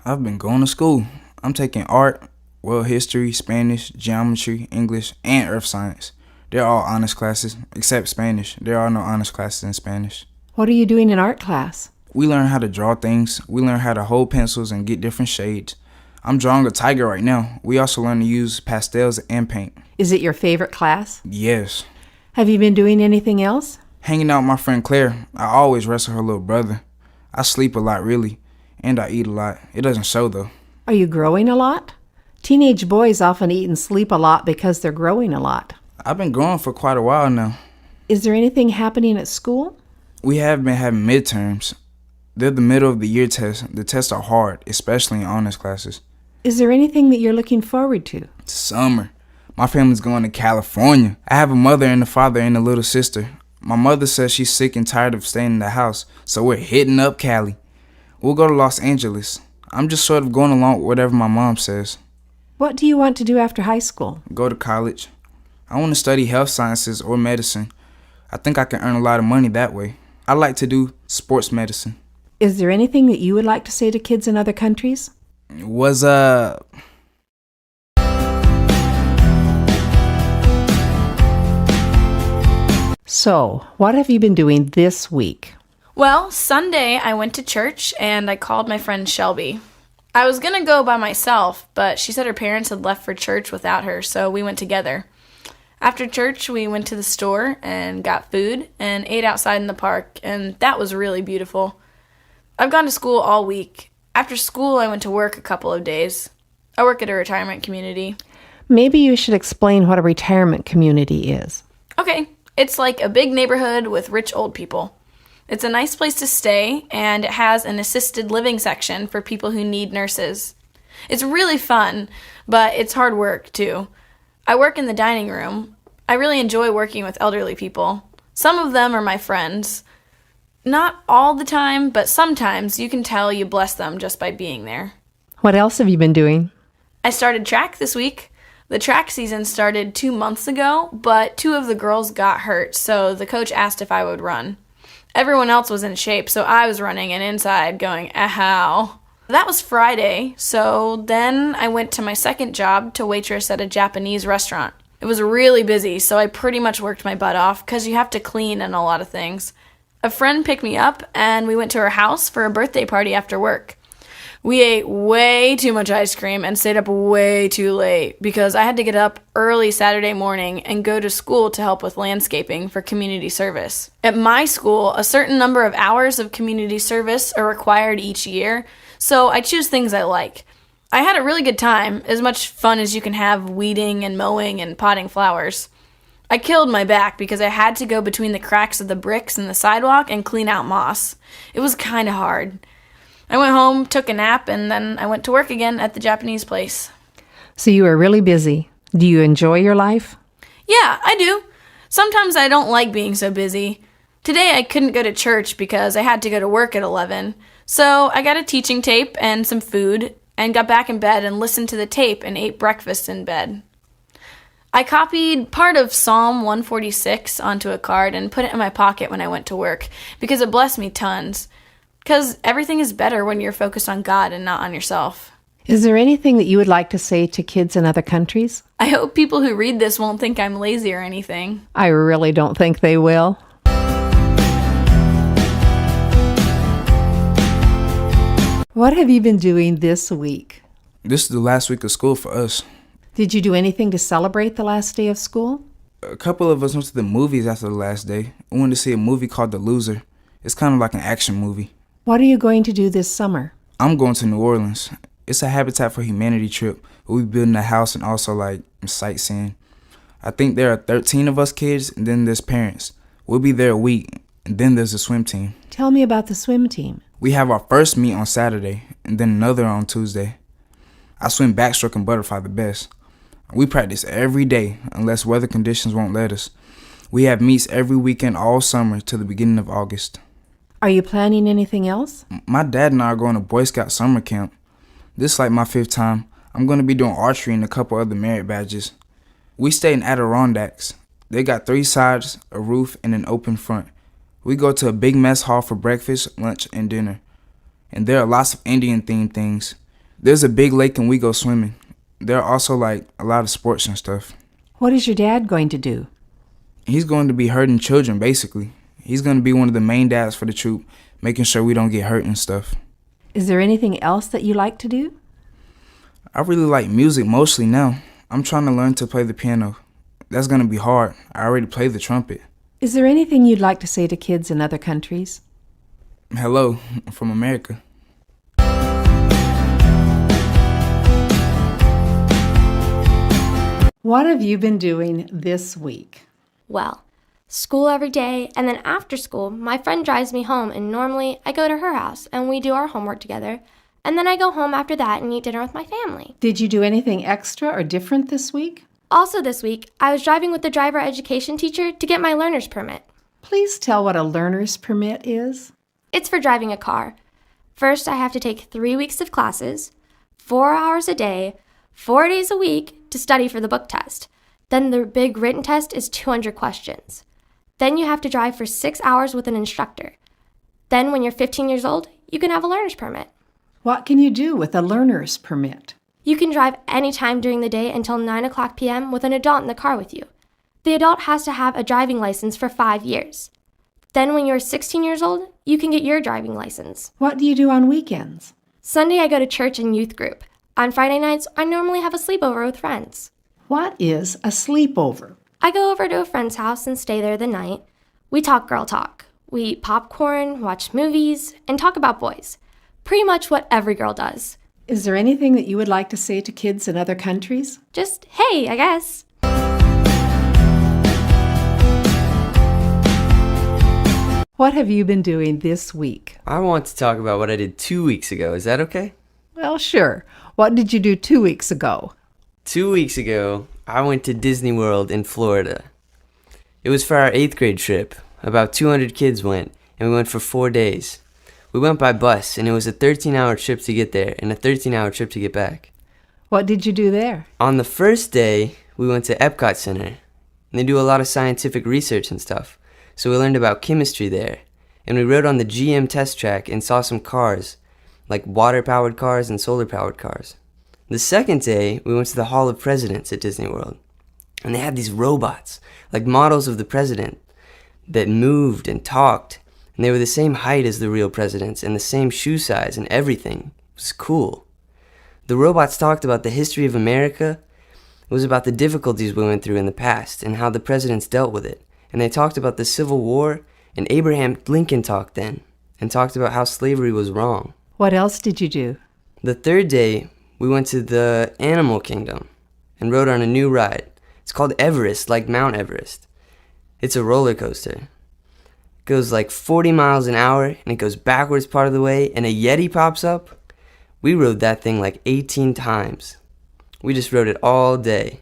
I've been going to school. I'm taking art, world history, Spanish, geometry, English, and earth science. They're all honors classes, except Spanish. There are no honors classes in Spanish. What are you doing in art class? We learn how to draw things. We learn how to hold pencils and get different shades. I'm drawing a tiger right now. We also learn to use pastels and paint. Is it your favorite class? Yes. Have you been doing anything else? Hanging out with my friend Claire. I always wrestle her little brother. I sleep a lot, really, and I eat a lot. It doesn't show, though. Are you growing a lot? Teenage boys often eat and sleep a lot because they're growing a lot. I've been growing for quite a while now. Is there anything happening at school? We have been having midterms. They're the middle of the year tests. The tests are hard, especially in honors classes. Is there anything that you're looking forward to? Summer. My family's going to California. I have a mother and a father and a little sister. My mother says she's sick and tired of staying in the house, so we're hitting up Cali. We'll go to Los Angeles. I'm just sort of going along with whatever my mom says. What do you want to do after high school? Go to college. I want to study health sciences or medicine. I think I can earn a lot of money that way. I like to do sports medicine. Is there anything that you would like to say to kids in other countries? What's up? So, what have you been doing this week? Well, Sunday I went to church and I called my friend Shelby. I was going to go by myself, but she said her parents had left for church without her, so we went together. After church, we went to the store and got food and ate outside in the park, and that was really beautiful. I've gone to school all week. After school, I went to work a couple of days. I work at a retirement community. Maybe you should explain what a retirement community is. Okay, it's like a big neighborhood with rich old people. It's a nice place to stay, and it has an assisted living section for people who need nurses. It's really fun, but it's hard work, too. I work in the dining room. I really enjoy working with elderly people. Some of them are my friends. Not all the time, but sometimes you can tell you bless them just by being there. What else have you been doing? I started track this week. The track season started 2 months ago, but 2 of the girls got hurt, so the coach asked if I would run. Everyone else was in shape, so I was running and inside going, ow. That was Friday, so then I went to my second job to waitress at a Japanese restaurant. It was really busy, so I pretty much worked my butt off because you have to clean and a lot of things. A friend picked me up, and we went to her house for a birthday party after work. We ate way too much ice cream and stayed up way too late because I had to get up early Saturday morning and go to school to help with landscaping for community service. At my school, a certain number of hours of community service are required each year, so I choose things I like. I had a really good time, as much fun as you can have weeding and mowing and potting flowers. I killed my back because I had to go between the cracks of the bricks in the sidewalk and clean out moss. It was kind of hard. I went home, took a nap, and then I went to work again at the Japanese place. So you were really busy. Do you enjoy your life? Yeah, I do. Sometimes I don't like being so busy. Today I couldn't go to church because I had to go to work at 11. So I got a teaching tape and some food and got back in bed and listened to the tape and ate breakfast in bed. I copied part of Psalm 146 onto a card and put it in my pocket when I went to work because it blessed me tons. Because everything is better when you're focused on God and not on yourself. Is there anything that you would like to say to kids in other countries? I hope people who read this won't think I'm lazy or anything. I really don't think they will. What have you been doing this week? This is the last week of school for us. Did you do anything to celebrate the last day of school? A couple of us went to the movies after the last day. We went to see a movie called The Loser. It's kind of like an action movie. What are you going to do this summer? I'm going to New Orleans. It's a Habitat for Humanity trip. We'll be building a house and also sightseeing. I think there are 13 of us kids, and then there's parents. We'll be there a week, and then there's a swim team. Tell me about the swim team. We have our first meet on Saturday, and then another on Tuesday. I swim backstroke and butterfly the best. We practice every day, unless weather conditions won't let us. We have meets every weekend all summer to the beginning of August. Are you planning anything else? My dad and I are going to Boy Scout summer camp. This is like my 5th time. I'm going to be doing archery and a couple other merit badges. We stay in Adirondacks. They got 3 sides, a roof, and an open front. We go to a big mess hall for breakfast, lunch, and dinner. And there are lots of Indian-themed things. There's a big lake and we go swimming. There are also like a lot of sports and stuff. What is your dad going to do? He's going to be hurting children, basically. He's going to be one of the main dads for the troop, making sure we don't get hurt and stuff. Is there anything else that you like to do? I really like music mostly now. I'm trying to learn to play the piano. That's going to be hard. I already play the trumpet. Is there anything you'd like to say to kids in other countries? Hello, from America. What have you been doing this week? Well, school every day, and then after school, my friend drives me home, and normally I go to her house and we do our homework together, and then I go home after that and eat dinner with my family. Did you do anything extra or different this week? Also this week, I was driving with the driver education teacher to get my learner's permit. Please tell what a learner's permit is. It's for driving a car. First, I have to take 3 weeks of classes, 4 hours a day, 4 days a week to study for the book test. Then the big written test is 200 questions. Then you have to drive for 6 hours with an instructor. Then when you're 15 years old, you can have a learner's permit. What can you do with a learner's permit? You can drive any time during the day until 9 o'clock p.m. with an adult in the car with you. The adult has to have a driving license for 5 years. Then when you're 16 years old, you can get your driving license. What do you do on weekends? Sunday, I go to church and youth group. On Friday nights, I normally have a sleepover with friends. What is a sleepover? I go over to a friend's house and stay there the night. We talk girl talk. We eat popcorn, watch movies, and talk about boys. Pretty much what every girl does. Is there anything that you would like to say to kids in other countries? Just, hey, I guess. What have you been doing this week? I want to talk about what I did 2 weeks ago. Is that okay? Well, sure. What did you do 2 weeks ago? 2 weeks ago, I went to Disney World in Florida. It was for our 8th grade trip. About 200 kids went, and we went for 4 days. We went by bus, and it was a 13-hour trip to get there and a 13-hour trip to get back. What did you do there? On the first day, we went to Epcot Center, and they do a lot of scientific research and stuff. So we learned about chemistry there, and we rode on the GM test track and saw some cars, like water-powered cars and solar-powered cars. The second day, we went to the Hall of Presidents at Disney World, and they had these robots, like models of the president, that moved and talked, and they were the same height as the real presidents and the same shoe size and everything. It was cool. The robots talked about the history of America. It was about the difficulties we went through in the past and how the presidents dealt with it. And they talked about the Civil War, and Abraham Lincoln talked then, and talked about how slavery was wrong. What else did you do? The third day, we went to the Animal Kingdom and rode on a new ride. It's called Everest, like Mount Everest. It's a roller coaster. It goes like 40 miles an hour, and it goes backwards part of the way, and a Yeti pops up. We rode that thing like 18 times. We just rode it all day.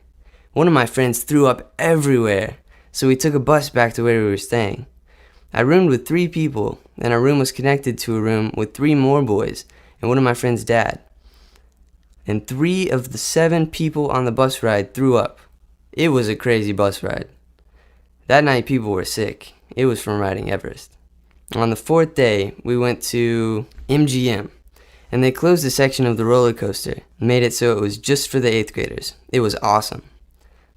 One of my friends threw up everywhere. So we took a bus back to where we were staying. I roomed with 3 people, and our room was connected to a room with 3 more boys and one of my friend's dad. And 3 of the 7 people on the bus ride threw up. It was a crazy bus ride. That night people were sick. It was from riding Everest. On the 4th day, we went to MGM, and they closed a section of the roller coaster and made it so it was just for the 8th graders. It was awesome.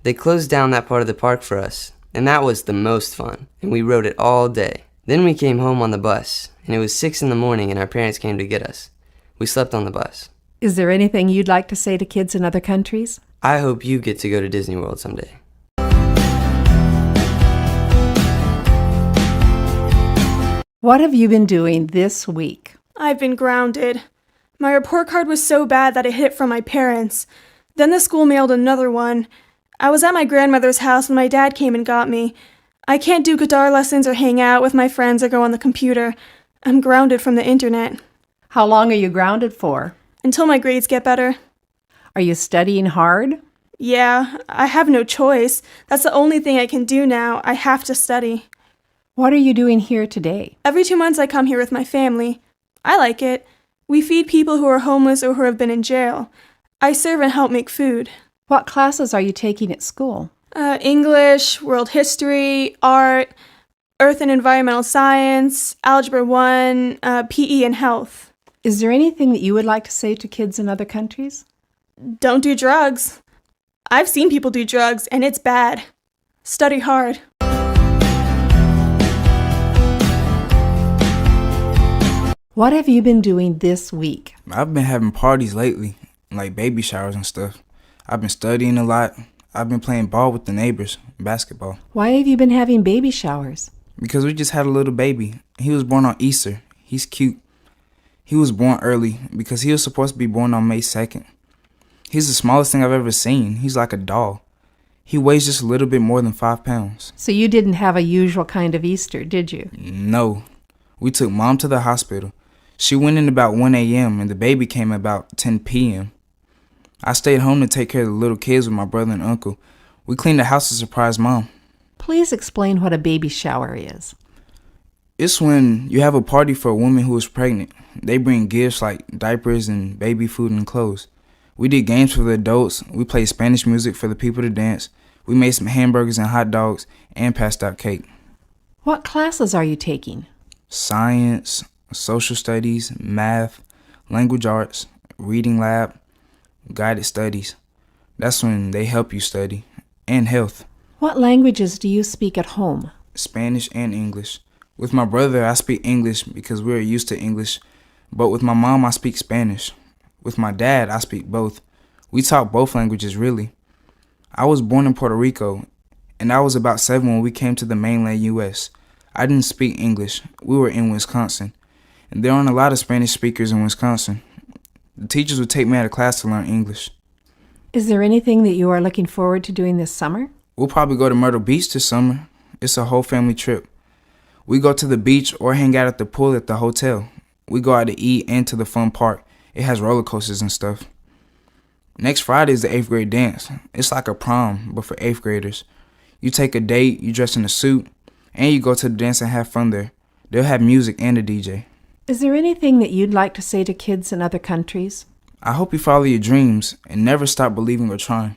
They closed down that part of the park for us, and that was the most fun, and we rode it all day. Then we came home on the bus, and it was 6 in the morning, and our parents came to get us. We slept on the bus. Is there anything you'd like to say to kids in other countries? I hope you get to go to Disney World someday. What have you been doing this week? I've been grounded. My report card was so bad that I hid it from my parents. Then the school mailed another one. I was at my grandmother's house when my dad came and got me. I can't do guitar lessons or hang out with my friends or go on the computer. I'm grounded from the internet. How long are you grounded for? Until my grades get better. Are you studying hard? Yeah, I have no choice. That's the only thing I can do now. I have to study. What are you doing here today? Every 2 months I come here with my family. I like it. We feed people who are homeless or who have been in jail. I serve and help make food. What classes are you taking at school? English, world history, art, earth and environmental science, algebra 1, PE and health. Is there anything that you would like to say to kids in other countries? Don't do drugs. I've seen people do drugs, and it's bad. Study hard. What have you been doing this week? I've been having parties lately, like baby showers and stuff. I've been studying a lot. I've been playing ball with the neighbors, basketball. Why have you been having baby showers? Because we just had a little baby. He was born on Easter. He's cute. He was born early because he was supposed to be born on May 2nd. He's the smallest thing I've ever seen. He's like a doll. He weighs just a little bit more than 5 pounds. So you didn't have a usual kind of Easter, did you? No. We took Mom to the hospital. She went in about 1 a.m. and the baby came about 10 p.m. I stayed home to take care of the little kids with my brother and uncle. We cleaned the house to surprise Mom. Please explain what a baby shower is. It's when you have a party for a woman who is pregnant. They bring gifts like diapers and baby food and clothes. We did games for the adults. We played Spanish music for the people to dance. We made some hamburgers and hot dogs and passed out cake. What classes are you taking? Science, social studies, math, language arts, reading lab, guided studies. That's when they help you study. And health. What languages do you speak at home? Spanish and English. With my brother, I speak English because we're used to English. But with my mom, I speak Spanish. With my dad, I speak both. We talk both languages, really. I was born in Puerto Rico, and I was about 7 when we came to the mainland U.S. I didn't speak English. We were in Wisconsin. And there aren't a lot of Spanish speakers in Wisconsin. The teachers would take me out of class to learn English. Is there anything that you are looking forward to doing this summer? We'll probably go to Myrtle Beach this summer. It's a whole family trip. We go to the beach or hang out at the pool at the hotel. We go out to eat and to the fun park. It has roller coasters and stuff. Next Friday is the 8th grade dance. It's like a prom, but for 8th graders. You take a date, you dress in a suit, and you go to the dance and have fun there. They'll have music and a DJ. Is there anything that you'd like to say to kids in other countries? I hope you follow your dreams and never stop believing or trying.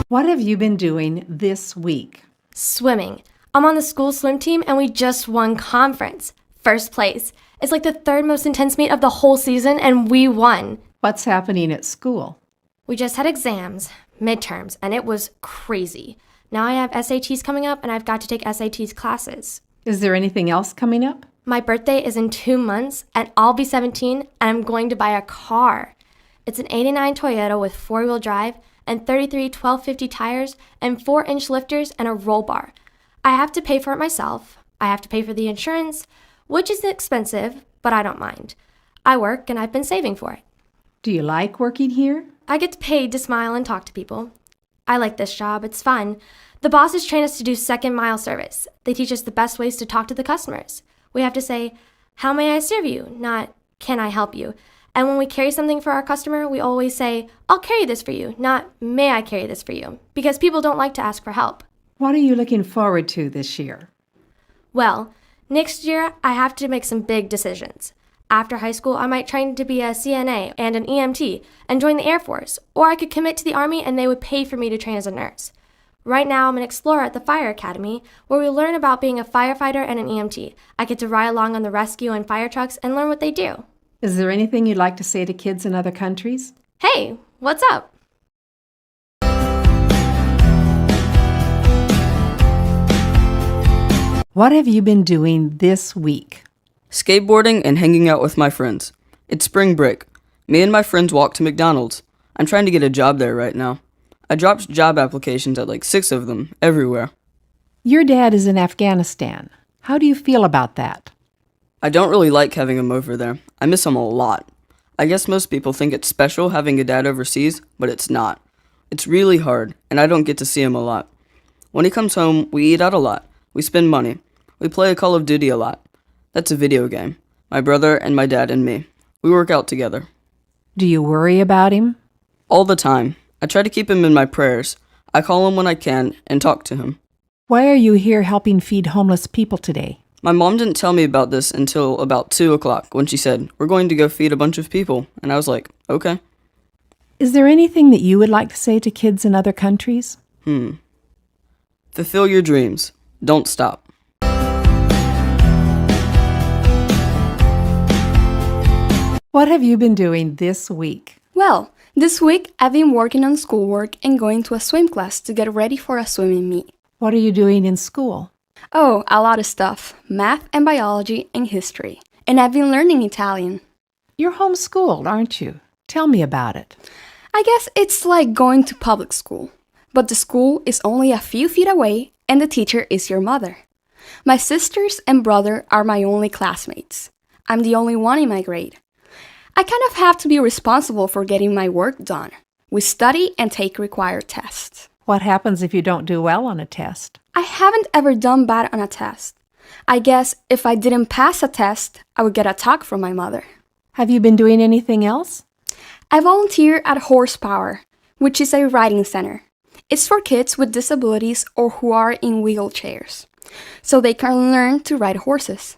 What have you been doing this week? Swimming. I'm on the school swim team and we just won conference. First place. It's like the 3rd most intense meet of the whole season and we won. What's happening at school? We just had exams, midterms, and it was crazy. Now I have SATs coming up and I've got to take SATs classes. Is there anything else coming up? My birthday is in 2 months and I'll be 17 and I'm going to buy a car. It's an 89 Toyota with 4-wheel drive and 33 1250 tires and 4-inch lifters and a roll bar. I have to pay for it myself. I have to pay for the insurance, which is expensive, but I don't mind. I work and I've been saving for it. Do you like working here? I get paid to smile and talk to people. I like this job. It's fun. The bosses train us to do second mile service. They teach us the best ways to talk to the customers. We have to say, "How may I serve you?" not "Can I help you?" And when we carry something for our customer, we always say, "I'll carry this for you," not "May I carry this for you?" because people don't like to ask for help. What are you looking forward to this year? Well, next year I have to make some big decisions. After high school, I might train to be a CNA and an EMT and join the Air Force, or I could commit to the Army and they would pay for me to train as a nurse. Right now, I'm an explorer at the Fire Academy, where we learn about being a firefighter and an EMT. I get to ride along on the rescue and fire trucks and learn what they do. Is there anything you'd like to say to kids in other countries? Hey, what's up? What have you been doing this week? Skateboarding and hanging out with my friends. It's spring break. Me and my friends walk to McDonald's. I'm trying to get a job there right now. I dropped job applications at like 6 of them, everywhere. Your dad is in Afghanistan. How do you feel about that? I don't really like having him over there. I miss him a lot. I guess most people think it's special having a dad overseas, but it's not. It's really hard, and I don't get to see him a lot. When he comes home, we eat out a lot. We spend money. We play Call of Duty a lot. That's a video game. My brother and my dad and me. We work out together. Do you worry about him? All the time. I try to keep him in my prayers. I call him when I can and talk to him. Why are you here helping feed homeless people today? My mom didn't tell me about this until about 2 o'clock when she said, "We're going to go feed a bunch of people." And I was like, okay. Is there anything that you would like to say to kids in other countries? Fulfill your dreams. Don't stop. What have you been doing this week? Well, this week I've been working on schoolwork and going to a swim class to get ready for a swimming meet. What are you doing in school? Oh, a lot of stuff. Math and biology and history. And I've been learning Italian. You're homeschooled, aren't you? Tell me about it. I guess it's like going to public school. But the school is only a few feet away and the teacher is your mother. My sisters and brother are my only classmates. I'm the only one in my grade. I kind of have to be responsible for getting my work done. We study and take required tests. What happens if you don't do well on a test? I haven't ever done bad on a test. I guess if I didn't pass a test, I would get a talk from my mother. Have you been doing anything else? I volunteer at Horsepower, which is a riding center. It's for kids with disabilities or who are in wheelchairs, so they can learn to ride horses.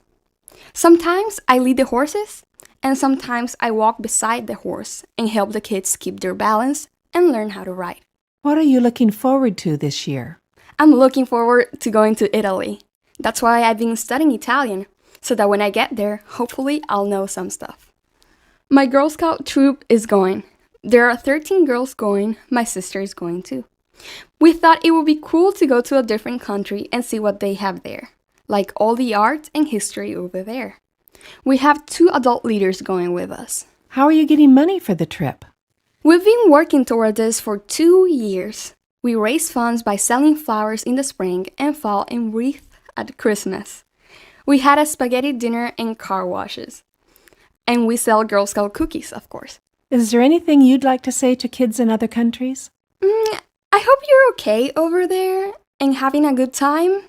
Sometimes I lead the horses, and sometimes I walk beside the horse and help the kids keep their balance and learn how to ride. What are you looking forward to this year? I'm looking forward to going to Italy. That's why I've been studying Italian, so that when I get there, hopefully I'll know some stuff. My Girl Scout troop is going. There are 13 girls going. My sister is going too. We thought it would be cool to go to a different country and see what they have there, like all the art and history over there. We have 2 adult leaders going with us. How are you getting money for the trip? We've been working toward this for 2 years. We raise funds by selling flowers in the spring and fall and wreaths at Christmas. We had a spaghetti dinner and car washes. And we sell Girl Scout cookies, of course. Is there anything you'd like to say to kids in other countries? I hope you're okay over there and having a good time.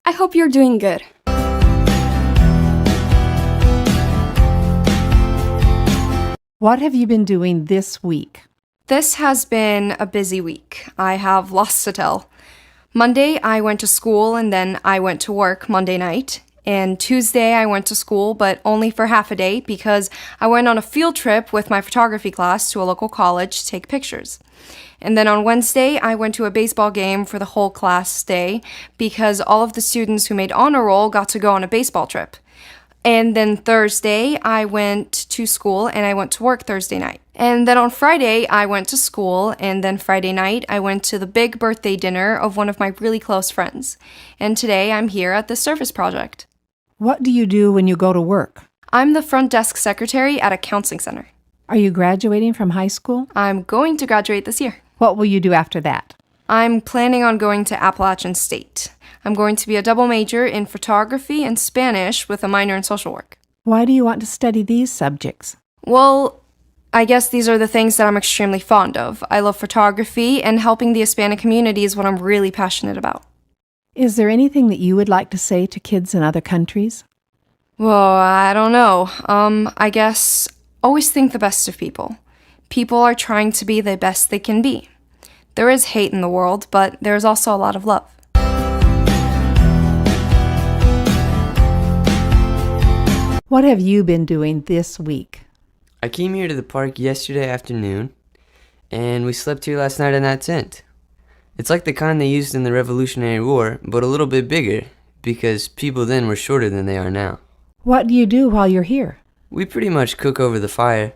I hope you're doing good. What have you been doing this week? This has been a busy week. I have lots to tell. Monday, I went to school and then I went to work Monday night. And Tuesday, I went to school, but only for half a day because I went on a field trip with my photography class to a local college to take pictures. And then on Wednesday, I went to a baseball game for the whole class day because all of the students who made honor roll got to go on a baseball trip. And then Thursday, I went to school and I went to work Thursday night. And then on Friday, I went to school, and then Friday night, I went to the big birthday dinner of one of my really close friends. And today, I'm here at the service project. What do you do when you go to work? I'm the front desk secretary at a counseling center. Are you graduating from high school? I'm going to graduate this year. What will you do after that? I'm planning on going to Appalachian State. I'm going to be a double major in photography and Spanish with a minor in social work. Why do you want to study these subjects? Well, I guess these are the things that I'm extremely fond of. I love photography, and helping the Hispanic community is what I'm really passionate about. Is there anything that you would like to say to kids in other countries? Well, I don't know. I guess always think the best of people. People are trying to be the best they can be. There is hate in the world, but there's also a lot of love. What have you been doing this week? I came here to the park yesterday afternoon, and we slept here last night in that tent. It's like the kind they used in the Revolutionary War, but a little bit bigger, because people then were shorter than they are now. What do you do while you're here? We pretty much cook over the fire.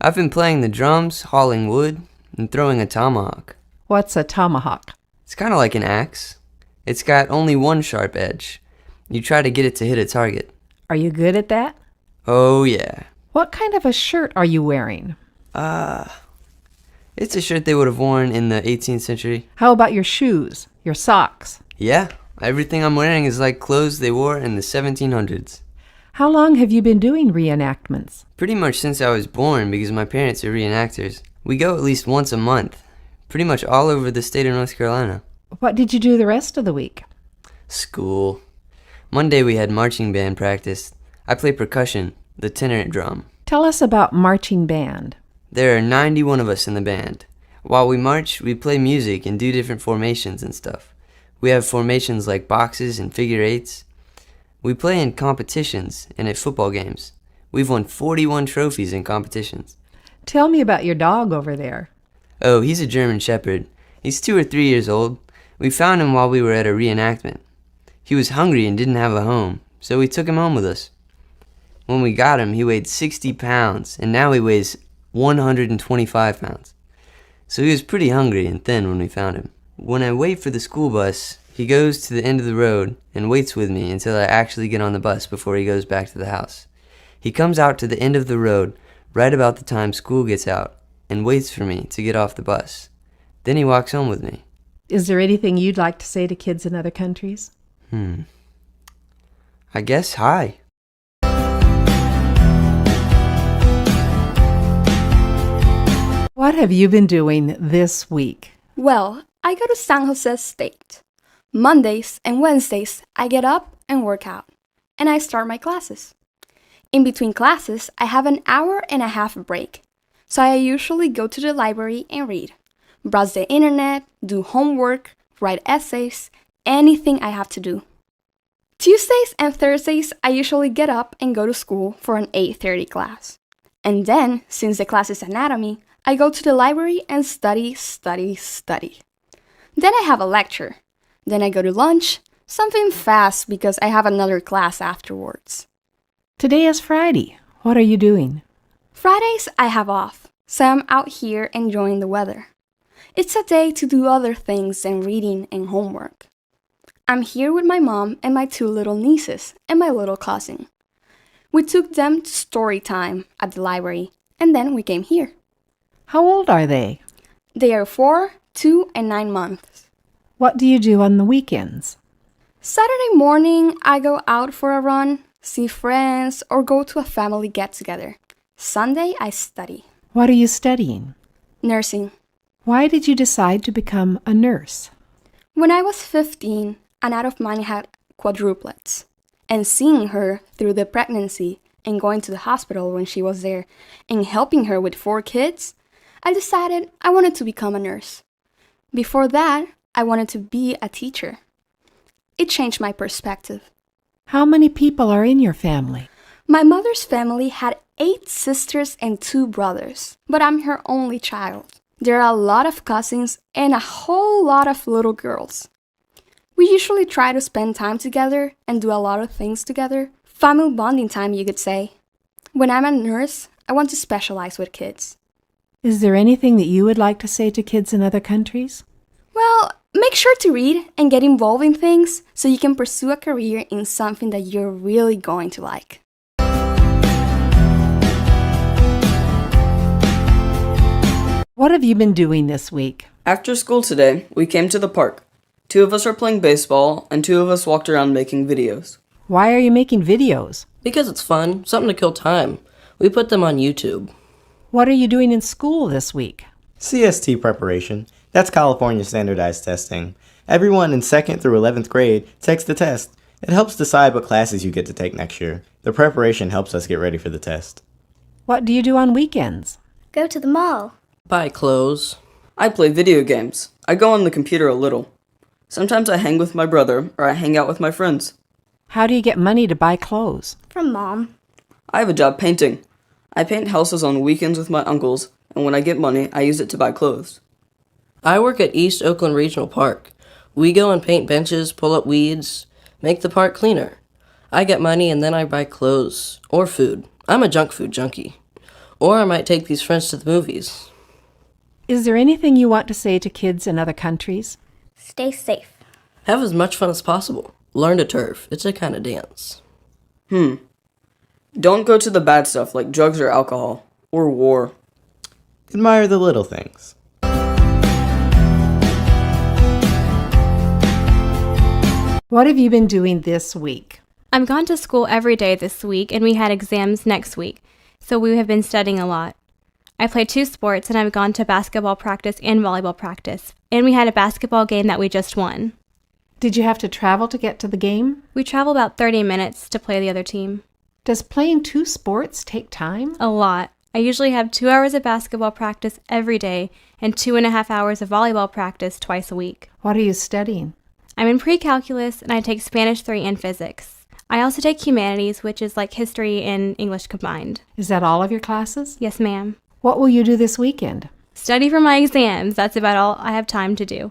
I've been playing the drums, hauling wood, and throwing a tomahawk. What's a tomahawk? It's kind of like an axe. It's got only one sharp edge. You try to get it to hit a target. Are you good at that? Oh, yeah. What kind of a shirt are you wearing? It's a shirt they would have worn in the 18th century. How about your shoes, your socks? Yeah, everything I'm wearing is like clothes they wore in the 1700s. How long have you been doing reenactments? Pretty much since I was born because my parents are reenactors. We go at least once a month, pretty much all over the state of North Carolina. What did you do the rest of the week? School. Monday we had marching band practice. I play percussion, the tenor drum. Tell us about marching band. There are 91 of us in the band. While we march, we play music and do different formations and stuff. We have formations like boxes and figure eights. We play in competitions and at football games. We've won 41 trophies in competitions. Tell me about your dog over there. Oh, he's a German Shepherd. He's 2 or 3 years old. We found him while we were at a reenactment. He was hungry and didn't have a home, so we took him home with us. When we got him, he weighed 60 pounds, and now he weighs 125 pounds. So he was pretty hungry and thin when we found him. When I wait for the school bus, he goes to the end of the road and waits with me until I actually get on the bus before he goes back to the house. He comes out to the end of the road right about the time school gets out and waits for me to get off the bus. Then he walks home with me. Is there anything you'd like to say to kids in other countries? I guess hi. What have you been doing this week? Well, I go to San Jose State. Mondays and Wednesdays, I get up and work out, and I start my classes. In between classes, I have an hour and a half break, so I usually go to the library and read, browse the internet, do homework, write essays, anything I have to do. Tuesdays and Thursdays, I usually get up and go to school for an 8:30 class. And then, since the class is anatomy, I go to the library and study. Then I have a lecture. Then I go to lunch, something fast because I have another class afterwards. Today is Friday. What are you doing? Fridays I have off, so I'm out here enjoying the weather. It's a day to do other things than reading and homework. I'm here with my mom and my 2 little nieces and my little cousin. We took them to story time at the library, and then we came here. How old are they? They are 4, 2, and 9 months. What do you do on the weekends? Saturday morning, I go out for a run, see friends, or go to a family get-together. Sunday, I study. What are you studying? Nursing. Why did you decide to become a nurse? When I was 15, an aunt of mine had quadruplets. And seeing her through the pregnancy and going to the hospital when she was there and helping her with 4 kids, I decided I wanted to become a nurse. Before that, I wanted to be a teacher. It changed my perspective. How many people are in your family? My mother's family had 8 sisters and 2 brothers, but I'm her only child. There are a lot of cousins and a whole lot of little girls. We usually try to spend time together and do a lot of things together. Family bonding time, you could say. When I'm a nurse, I want to specialize with kids. Is there anything that you would like to say to kids in other countries? Well, make sure to read and get involved in things so you can pursue a career in something that you're really going to like. What have you been doing this week? After school today, we came to the park. 2 of us are playing baseball, and 2 of us walked around making videos. Why are you making videos? Because it's fun, something to kill time. We put them on YouTube. What are you doing in school this week? CST preparation. That's California standardized testing. Everyone in 2nd through 11th grade takes the test. It helps decide what classes you get to take next year. The preparation helps us get ready for the test. What do you do on weekends? Go to the mall. Buy clothes. I play video games. I go on the computer a little. Sometimes I hang with my brother, or I hang out with my friends. How do you get money to buy clothes? From Mom. I have a job painting. I paint houses on weekends with my uncles, and when I get money, I use it to buy clothes. I work at East Oakland Regional Park. We go and paint benches, pull up weeds, make the park cleaner. I get money and then I buy clothes or food. I'm a junk food junkie. Or I might take these friends to the movies. Is there anything you want to say to kids in other countries? Stay safe. Have as much fun as possible. Learn to turf. It's a kind of dance. Don't go to the bad stuff like drugs or alcohol, or war. Admire the little things. What have you been doing this week? I'm gone to school every day this week, and we had exams next week, so we have been studying a lot. I play 2 sports, and I've gone to basketball practice and volleyball practice, and we had a basketball game that we just won. Did you have to travel to get to the game? We travel about 30 minutes to play the other team. Does playing 2 sports take time? A lot. I usually have 2 hours of basketball practice every day and 2.5 hours of volleyball practice twice a week. What are you studying? I'm in pre-calculus, and I take Spanish 3 and physics. I also take humanities, which is like history and English combined. Is that all of your classes? Yes, ma'am. What will you do this weekend? Study for my exams. That's about all I have time to do.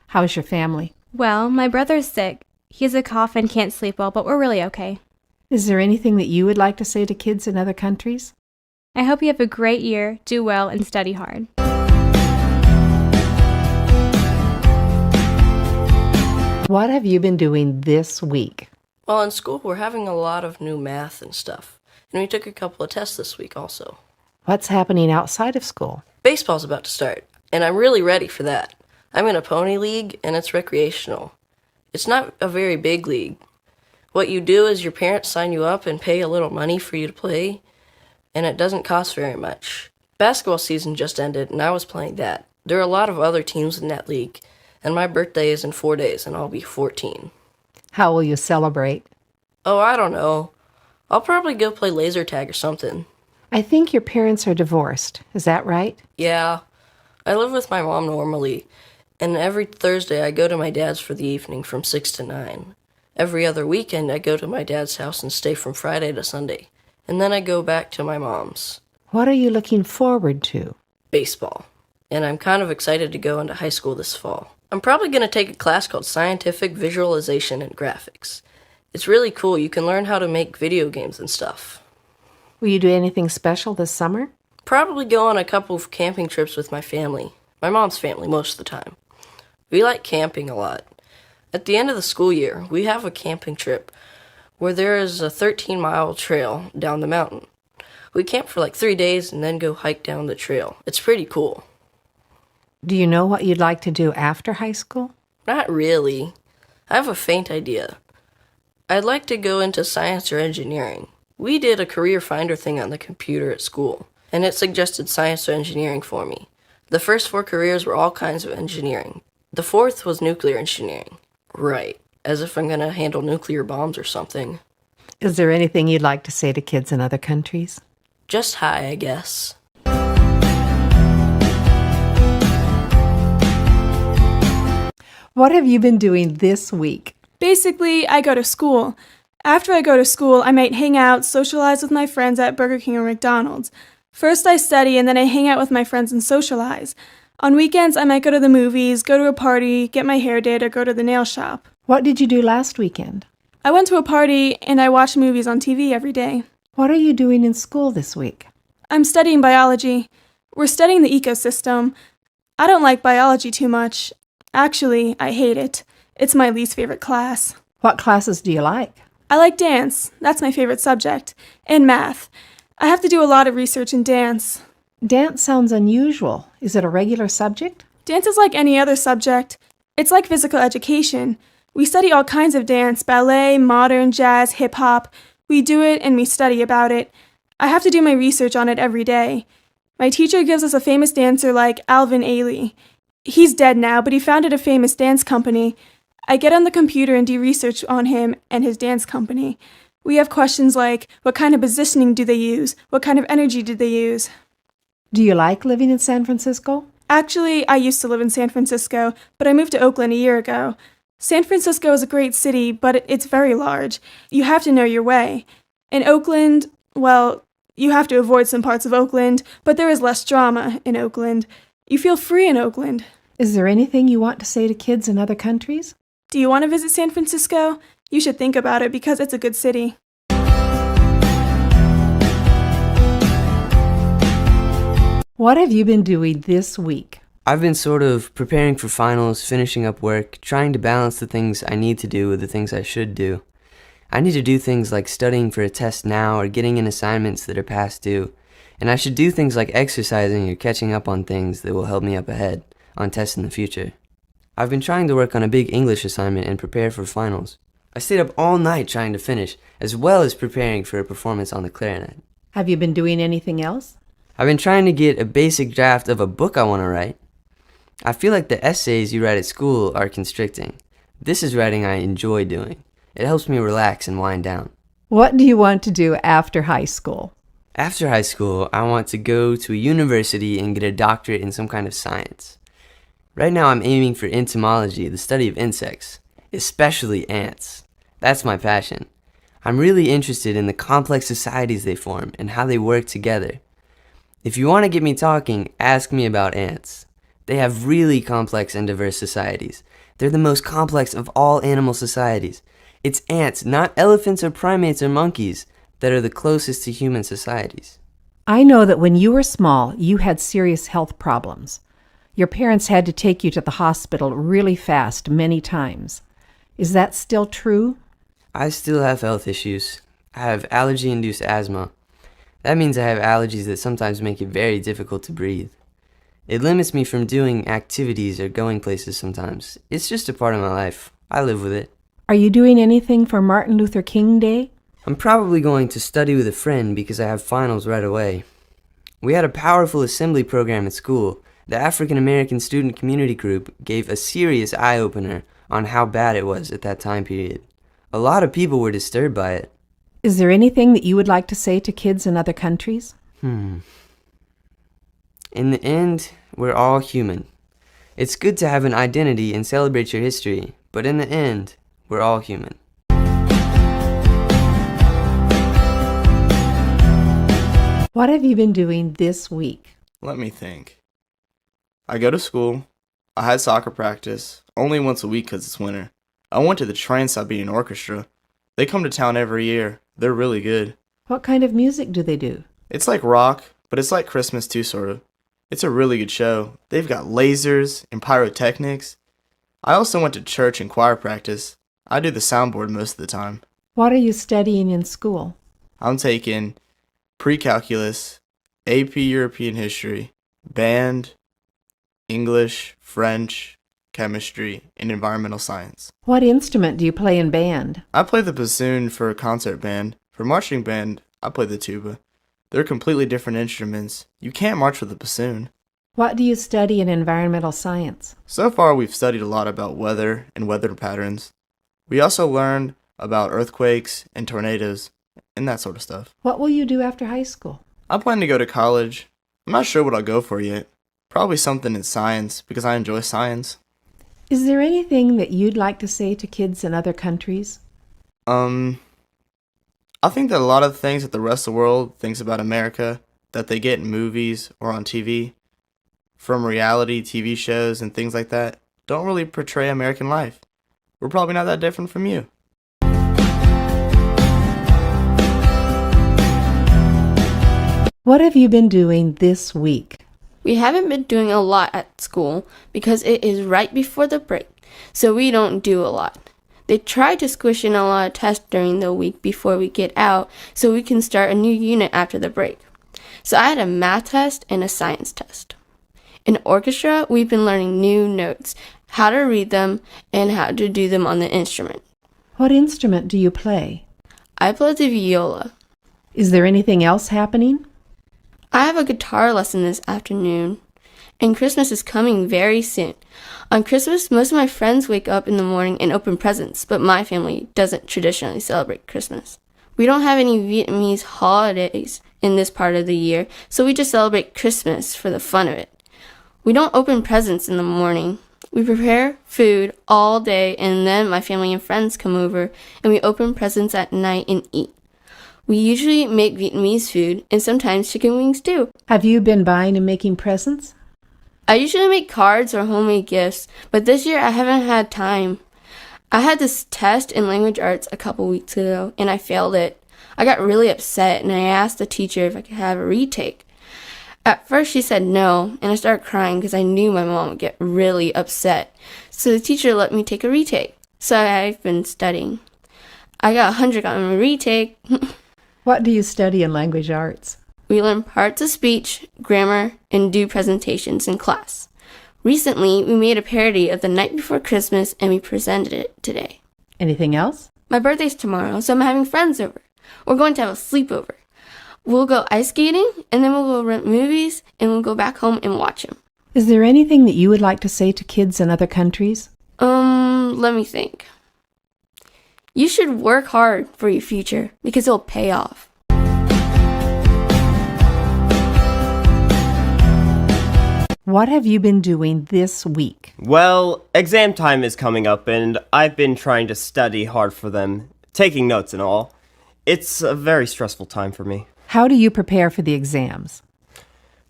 How is your family? Well, my brother's sick. He has a cough and can't sleep well, but we're really okay. Is there anything that you would like to say to kids in other countries? I hope you have a great year, do well, and study hard. What have you been doing this week? Well, in school, we're having a lot of new math and stuff. And we took a couple of tests this week also. What's happening outside of school? Baseball's about to start, and I'm really ready for that. I'm in a pony league, and it's recreational. It's not a very big league. What you do is your parents sign you up and pay a little money for you to play, and it doesn't cost very much. Basketball season just ended, and I was playing that. There are a lot of other teams in that league, and my birthday is in 4 days, and I'll be 14. How will you celebrate? Oh, I don't know. I'll probably go play laser tag or something. I think your parents are divorced. Is that right? Yeah. I live with my mom normally, and every Thursday I go to my dad's for the evening from 6 to 9. Every other weekend I go to my dad's house and stay from Friday to Sunday, and then I go back to my mom's. What are you looking forward to? Baseball. And I'm kind of excited to go into high school this fall. I'm probably going to take a class called Scientific Visualization and Graphics. It's really cool. You can learn how to make video games and stuff. Will you do anything special this summer? Probably go on a couple of camping trips with my family. My mom's family most of the time. We like camping a lot. At the end of the school year, we have a camping trip where there is a 13-mile trail down the mountain. We camp for like 3 days and then go hike down the trail. It's pretty cool. Do you know what you'd like to do after high school? Not really. I have a faint idea. I'd like to go into science or engineering. We did a career finder thing on the computer at school, and it suggested science or engineering for me. The first 4 careers were all kinds of engineering. The 4th was nuclear engineering. Right, as if I'm going to handle nuclear bombs or something. Is there anything you'd like to say to kids in other countries? Just hi, I guess. What have you been doing this week? Basically, I go to school. After I go to school, I might hang out, socialize with my friends at Burger King or McDonald's. First I study, and then I hang out with my friends and socialize. On weekends, I might go to the movies, go to a party, get my hair did, or go to the nail shop. What did you do last weekend? I went to a party, and I watched movies on TV every day. What are you doing in school this week? I'm studying biology. We're studying the ecosystem. I don't like biology too much. Actually, I hate it. It's my least favorite class. What classes do you like? I like dance. That's my favorite subject. And math. I have to do a lot of research in dance. Dance sounds unusual. Is it a regular subject? Dance is like any other subject. It's like physical education. We study all kinds of dance, ballet, modern, jazz, hip-hop. We do it and we study about it. I have to do my research on it every day. My teacher gives us a famous dancer like Alvin Ailey. He's dead now, but he founded a famous dance company. I get on the computer and do research on him and his dance company. We have questions like, what kind of positioning do they use? What kind of energy do they use? Do you like living in San Francisco? Actually, I used to live in San Francisco, but I moved to Oakland a year ago. San Francisco is a great city, but it's very large. You have to know your way. In Oakland, well, you have to avoid some parts of Oakland, but there is less drama in Oakland. You feel free in Oakland. Is there anything you want to say to kids in other countries? Do you want to visit San Francisco? You should think about it because it's a good city. What have you been doing this week? I've been sort of preparing for finals, finishing up work, trying to balance the things I need to do with the things I should do. I need to do things like studying for a test now or getting in assignments that are past due. And I should do things like exercising or catching up on things that will help me up ahead on tests in the future. I've been trying to work on a big English assignment and prepare for finals. I stayed up all night trying to finish, as well as preparing for a performance on the clarinet. Have you been doing anything else? I've been trying to get a basic draft of a book I want to write. I feel like the essays you write at school are constricting. This is writing I enjoy doing. It helps me relax and wind down. What do you want to do after high school? After high school, I want to go to a university and get a doctorate in some kind of science. Right now I'm aiming for entomology, the study of insects, especially ants. That's my passion. I'm really interested in the complex societies they form and how they work together. If you want to get me talking, ask me about ants. They have really complex and diverse societies. They're the most complex of all animal societies. It's ants, not elephants or primates or monkeys, that are the closest to human societies. I know that when you were small, you had serious health problems. Your parents had to take you to the hospital really fast many times. Is that still true? I still have health issues. I have allergy-induced asthma. That means I have allergies that sometimes make it very difficult to breathe. It limits me from doing activities or going places sometimes. It's just a part of my life. I live with it. Are you doing anything for Martin Luther King Day? I'm probably going to study with a friend because I have finals right away. We had a powerful assembly program at school. The African American Student Community Group gave a serious eye-opener on how bad it was at that time period. A lot of people were disturbed by it. Is there anything that you would like to say to kids in other countries? In the end, we're all human. It's good to have an identity and celebrate your history, but in the end, we're all human. What have you been doing this week? Let me think. I go to school. I had soccer practice, only once a week because it's winter. I went to the Trans-Siberian Orchestra. They come to town every year. They're really good. What kind of music do they do? It's like rock, but it's like Christmas too, sort of. It's a really good show. They've got lasers and pyrotechnics. I also went to church and choir practice. I do the soundboard most of the time. What are you studying in school? I'm taking pre-calculus, AP European history, band, English, French, chemistry, and environmental science. What instrument do you play in band? I play the bassoon for a concert band. For marching band, I play the tuba. They're completely different instruments. You can't march with a bassoon. What do you study in environmental science? So far, we've studied a lot about weather and weather patterns. We also learned about earthquakes and tornadoes and that sort of stuff. What will you do after high school? I plan to go to college. I'm not sure what I'll go for yet. Probably something in science because I enjoy science. Is there anything that you'd like to say to kids in other countries? I think that a lot of things that the rest of the world thinks about America that they get in movies or on TV, from reality TV shows and things like that, don't really portray American life. We're probably not that different from you. What have you been doing this week? We haven't been doing a lot at school because it is right before the break, so we don't do a lot. They try to squish in a lot of tests during the week before we get out so we can start a new unit after the break. So I had a math test and a science test. In orchestra, we've been learning new notes, how to read them, and how to do them on the instrument. What instrument do you play? I play the viola. Is there anything else happening? I have a guitar lesson this afternoon, and Christmas is coming very soon. On Christmas, most of my friends wake up in the morning and open presents, but my family doesn't traditionally celebrate Christmas. We don't have any Vietnamese holidays in this part of the year, so we just celebrate Christmas for the fun of it. We don't open presents in the morning. We prepare food all day, and then my family and friends come over, and we open presents at night and eat. We usually make Vietnamese food, and sometimes chicken wings too. Have you been buying and making presents? I usually make cards or homemade gifts, but this year I haven't had time. I had this test in language arts a couple weeks ago, and I failed it. I got really upset, and I asked the teacher if I could have a retake. At first she said no, and I started crying because I knew my mom would get really upset. So the teacher let me take a retake. So I've been studying. I got 100 on my retake. What do you study in language arts? We learn parts of speech, grammar, and do presentations in class. Recently, we made a parody of The Night Before Christmas, and we presented it today. Anything else? My birthday's tomorrow, so I'm having friends over. We're going to have a sleepover. We'll go ice skating, and then we'll go rent movies, and we'll go back home and watch them. Is there anything that you would like to say to kids in other countries? Let me think. You should work hard for your future because it'll pay off. What have you been doing this week? Well, exam time is coming up, and I've been trying to study hard for them, taking notes and all. It's a very stressful time for me. How do you prepare for the exams?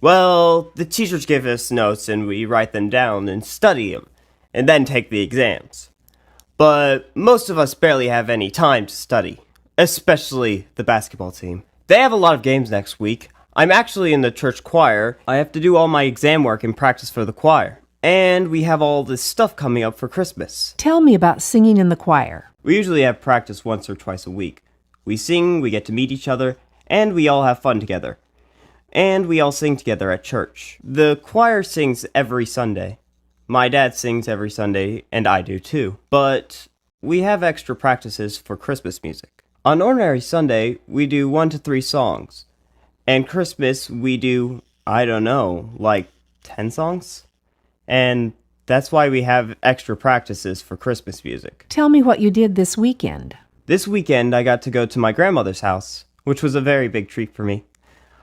Well, the teachers give us notes, and we write them down and study them, and then take the exams. But most of us barely have any time to study, especially the basketball team. They have a lot of games next week. I'm actually in the church choir. I have to do all my exam work and practice for the choir. And we have all this stuff coming up for Christmas. Tell me about singing in the choir. We usually have practice once or twice a week. We sing, we get to meet each other, and we all have fun together. And we all sing together at church. The choir sings every Sunday. My dad sings every Sunday, and I do too. But we have extra practices for Christmas music. On ordinary Sunday, we do 1 to 3 songs. And Christmas, we do, I don't know, like 10 songs? And that's why we have extra practices for Christmas music. Tell me what you did this weekend. This weekend, I got to go to my grandmother's house, which was a very big treat for me.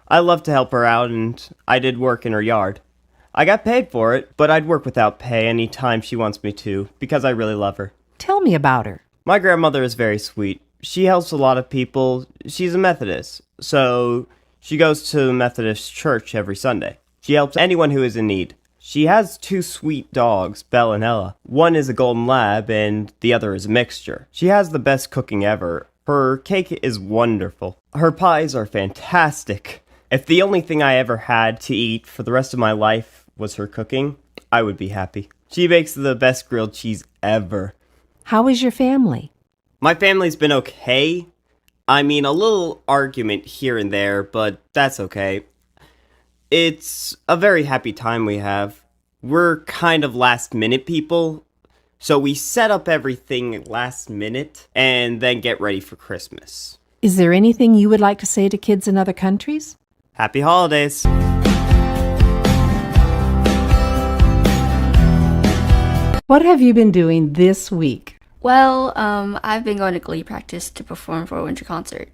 I love to help her out, and I did work in her yard. I got paid for it, but I'd work without pay any time she wants me to, because I really love her. Tell me about her. My grandmother is very sweet. She helps a lot of people. She's a Methodist, so she goes to the Methodist church every Sunday. She helps anyone who is in need. She has 2 sweet dogs, Belle and Ella. One is a golden lab, and the other is a mixture. She has the best cooking ever. Her cake is wonderful. Her pies are fantastic. If the only thing I ever had to eat for the rest of my life was her cooking, I would be happy. She makes the best grilled cheese ever. How is your family? My family's been okay. I mean, a little argument here and there, but that's okay. It's a very happy time we have. We're kind of last-minute people, so we set up everything last minute and then get ready for Christmas. Is there anything you would like to say to kids in other countries? Happy holidays! What have you been doing this week? Well, I've been going to Glee practice to perform for a winter concert.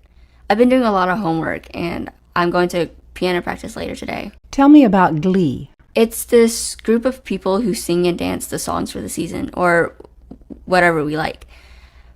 I've been doing a lot of homework, and I'm going to piano practice later today. Tell me about Glee. It's this group of people who sing and dance the songs for the season, or whatever we like.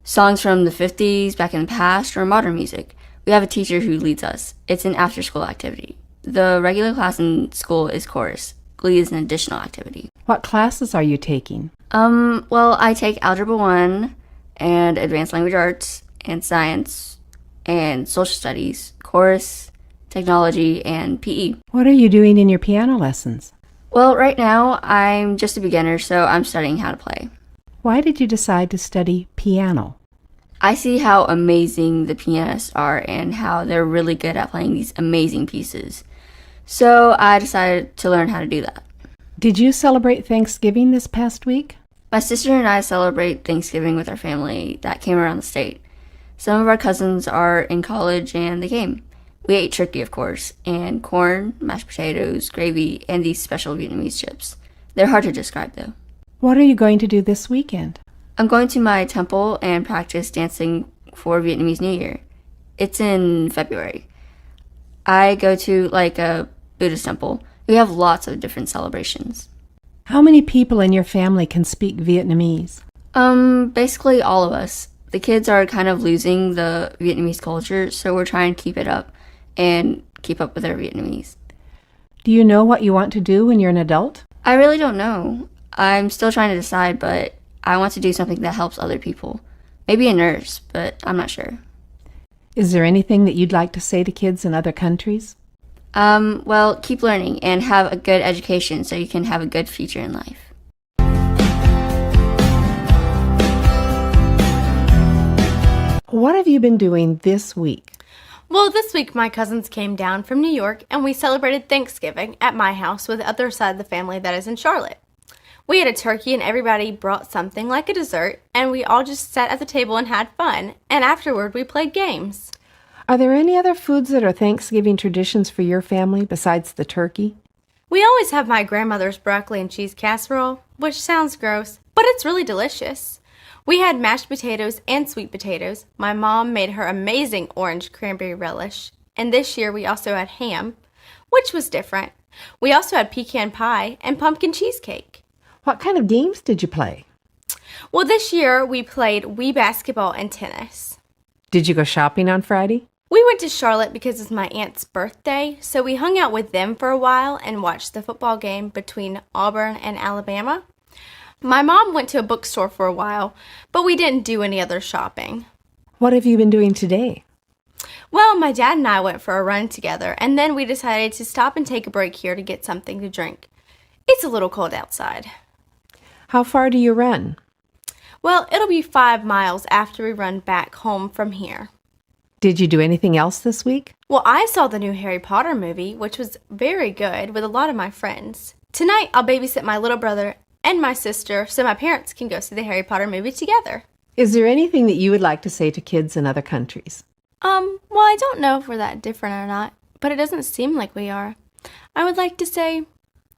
Songs from the 50s, back in the past, or modern music. We have a teacher who leads us. It's an after-school activity. The regular class in school is chorus. Glee is an additional activity. What classes are you taking? Well, I take Algebra 1 and Advanced Language Arts and Science and Social Studies, Chorus, Technology, and PE. What are you doing in your piano lessons? Well, right now, I'm just a beginner, so I'm studying how to play. Why did you decide to study piano? I see how amazing the pianists are and how they're really good at playing these amazing pieces. So I decided to learn how to do that. Did you celebrate Thanksgiving this past week? My sister and I celebrate Thanksgiving with our family that came around the state. Some of our cousins are in college and they came. We ate turkey, of course, and corn, mashed potatoes, gravy, and these special Vietnamese chips. They're hard to describe, though. What are you going to do this weekend? I'm going to my temple and practice dancing for Vietnamese New Year. It's in February. I go to, a Buddhist temple. We have lots of different celebrations. How many people in your family can speak Vietnamese? Basically all of us. The kids are kind of losing the Vietnamese culture, so we're trying to keep it up and keep up with our Vietnamese. Do you know what you want to do when you're an adult? I really don't know. I'm still trying to decide, but I want to do something that helps other people. Maybe a nurse, but I'm not sure. Is there anything that you'd like to say to kids in other countries? Well, keep learning and have a good education so you can have a good future in life. What have you been doing this week? Well, this week my cousins came down from New York and we celebrated Thanksgiving at my house with the other side of the family that is in Charlotte. We had a turkey and everybody brought something like a dessert, and we all just sat at the table and had fun, and afterward we played games. Are there any other foods that are Thanksgiving traditions for your family besides the turkey? We always have my grandmother's broccoli and cheese casserole, which sounds gross, but it's really delicious. We had mashed potatoes and sweet potatoes. My mom made her amazing orange cranberry relish, and this year we also had ham, which was different. We also had pecan pie and pumpkin cheesecake. What kind of games did you play? Well, this year we played Wii basketball and tennis. Did you go shopping on Friday? We went to Charlotte because it's my aunt's birthday, so we hung out with them for a while and watched the football game between Auburn and Alabama. My mom went to a bookstore for a while, but we didn't do any other shopping. What have you been doing today? Well, my dad and I went for a run together, and then we decided to stop and take a break here to get something to drink. It's a little cold outside. How far do you run? Well, it'll be 5 miles after we run back home from here. Did you do anything else this week? Well, I saw the new Harry Potter movie, which was very good with a lot of my friends. Tonight, I'll babysit my little brother and my sister so my parents can go see the Harry Potter movie together. Is there anything that you would like to say to kids in other countries? Well, I don't know if we're that different or not, but it doesn't seem like we are. I would like to say,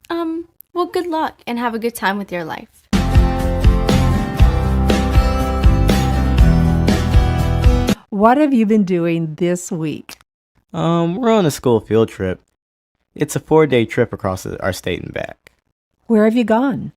well, good luck and have a good time with your life. What have you been doing this week? We're on a school field trip. It's a 4-day trip across our state and back. Where have you gone?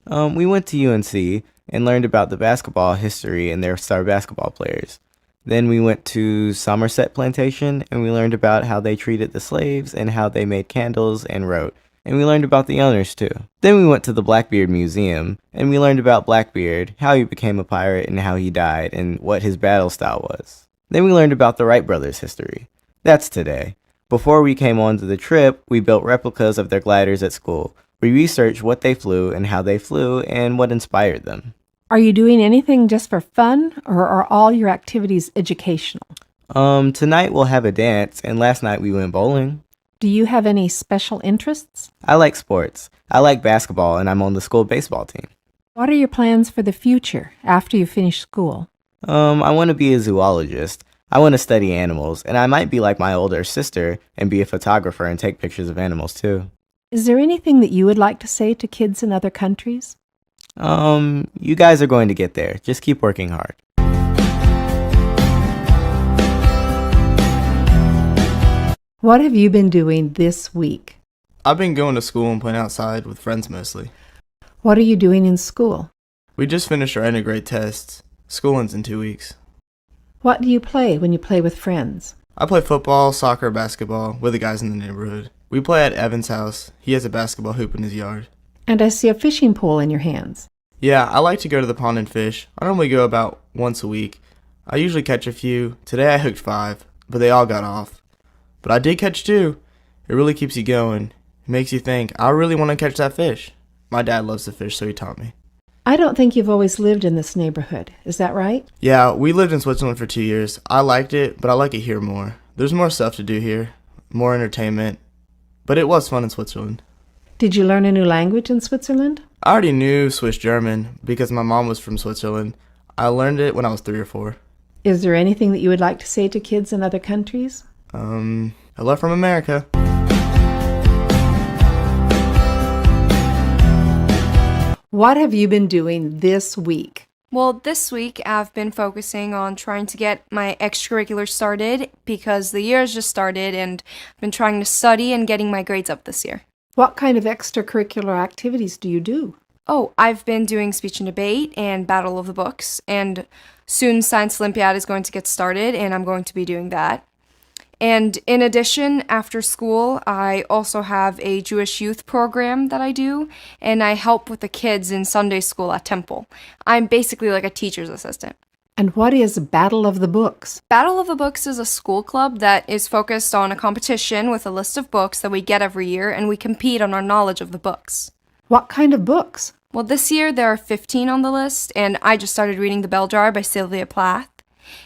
We went to UNC and learned about the basketball history and their star basketball players. Then we went to Somerset Plantation and we learned about how they treated the slaves and how they made candles and wrote. And we learned about the owners too. Then we went to the Blackbeard Museum and we learned about Blackbeard, how he became a pirate and how he died and what his battle style was. Then we learned about the Wright brothers' history. That's today. Before we came on to the trip, we built replicas of their gliders at school. We researched what they flew and how they flew and what inspired them. Are you doing anything just for fun, or are all your activities educational? Tonight we'll have a dance, and last night we went bowling. Do you have any special interests? I like sports. I like basketball, and I'm on the school baseball team. What are your plans for the future after you finish school? I want to be a zoologist. I want to study animals, and I might be like my older sister and be a photographer and take pictures of animals too. Is there anything that you would like to say to kids in other countries? You guys are going to get there. Just keep working hard. What have you been doing this week? I've been going to school and playing outside with friends mostly. What are you doing in school? We just finished our end-of-grade tests. School ends in 2 weeks. What do you play when you play with friends? I play football, soccer, basketball with the guys in the neighborhood. We play at Evan's house. He has a basketball hoop in his yard. And I see a fishing pole in your hands. Yeah, I like to go to the pond and fish. I normally go about once a week. I usually catch a few. Today I hooked 5, but they all got off. But I did catch 2. It really keeps you going. It makes you think, I really want to catch that fish. My dad loves to fish, so he taught me. I don't think you've always lived in this neighborhood. Is that right? Yeah, we lived in Switzerland for 2 years. I liked it, but I like it here more. There's more stuff to do here, more entertainment. But it was fun in Switzerland. Did you learn a new language in Switzerland? I already knew Swiss German because my mom was from Switzerland. I learned it when I was 3 or 4. Is there anything that you would like to say to kids in other countries? Hello from America. What have you been doing this week? Well, this week I've been focusing on trying to get my extracurriculars started because the year has just started and I've been trying to study and getting my grades up this year. What kind of extracurricular activities do you do? Oh, I've been doing speech and debate and Battle of the Books, and soon Science Olympiad is going to get started and I'm going to be doing that. And in addition, after school, I also have a Jewish youth program that I do, and I help with the kids in Sunday school at Temple. I'm basically like a teacher's assistant. And what is Battle of the Books? Battle of the Books is a school club that is focused on a competition with a list of books that we get every year, and we compete on our knowledge of the books. What kind of books? Well, this year there are 15 on the list, and I just started reading The Bell Jar by Sylvia Plath.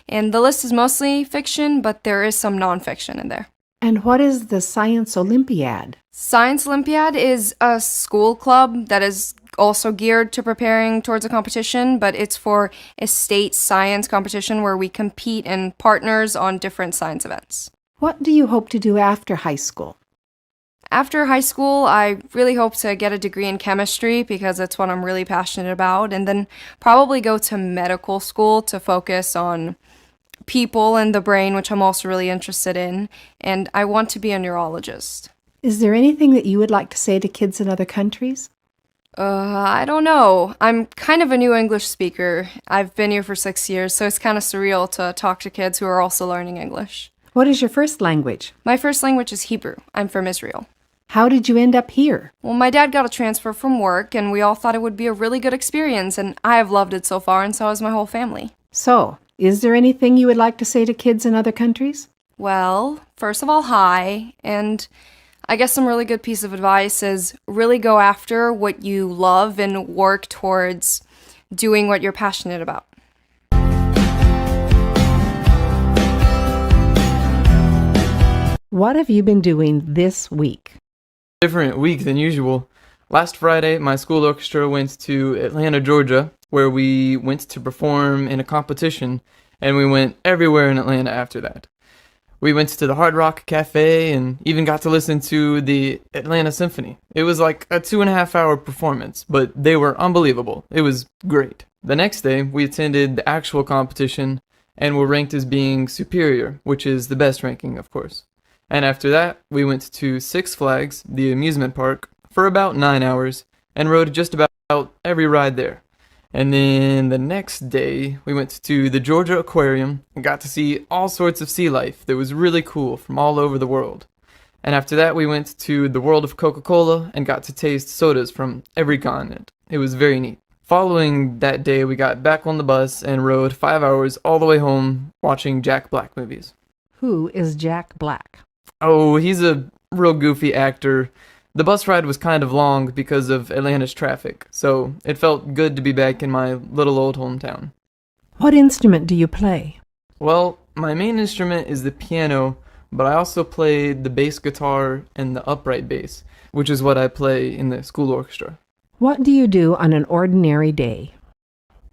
And the list is mostly fiction, but there is some nonfiction in there. And what is the Science Olympiad? Science Olympiad is a school club that is also geared to preparing towards a competition, but it's for a state science competition where we compete in partners on different science events. What do you hope to do after high school? After high school, I really hope to get a degree in chemistry because it's what I'm really passionate about, and then probably go to medical school to focus on people and the brain, which I'm also really interested in, and I want to be a neurologist. Is there anything that you would like to say to kids in other countries? I don't know. I'm kind of a new English speaker. I've been here for 6 years, so it's kind of surreal to talk to kids who are also learning English. What is your first language? My first language is Hebrew. I'm from Israel. How did you end up here? Well, my dad got a transfer from work, and we all thought it would be a really good experience, and I have loved it so far, and so has my whole family. So, is there anything you would like to say to kids in other countries? Well, first of all, hi, and I guess some really good piece of advice is really go after what you love and work towards doing what you're passionate about. What have you been doing this week? Different week than usual. Last Friday, my school orchestra went to Atlanta, Georgia, where we went to perform in a competition, and we went everywhere in Atlanta after that. We went to the Hard Rock Cafe and even got to listen to the Atlanta Symphony. It was like a 2.5-hour performance, but they were unbelievable. It was great. The next day, we attended the actual competition and were ranked as being superior, which is the best ranking, of course. And after that, we went to Six Flags, the amusement park, for about 9 hours and rode just about every ride there. And then the next day, we went to the Georgia Aquarium and got to see all sorts of sea life that was really cool from all over the world. And after that, we went to the world of Coca-Cola and got to taste sodas from every continent. It was very neat. Following that day, we got back on the bus and rode 5 hours all the way home watching Jack Black movies. Who is Jack Black? Oh, he's a real goofy actor. The bus ride was kind of long because of Atlanta's traffic, so it felt good to be back in my little old hometown. What instrument do you play? Well, my main instrument is the piano, but I also play the bass guitar and the upright bass, which is what I play in the school orchestra. What do you do on an ordinary day?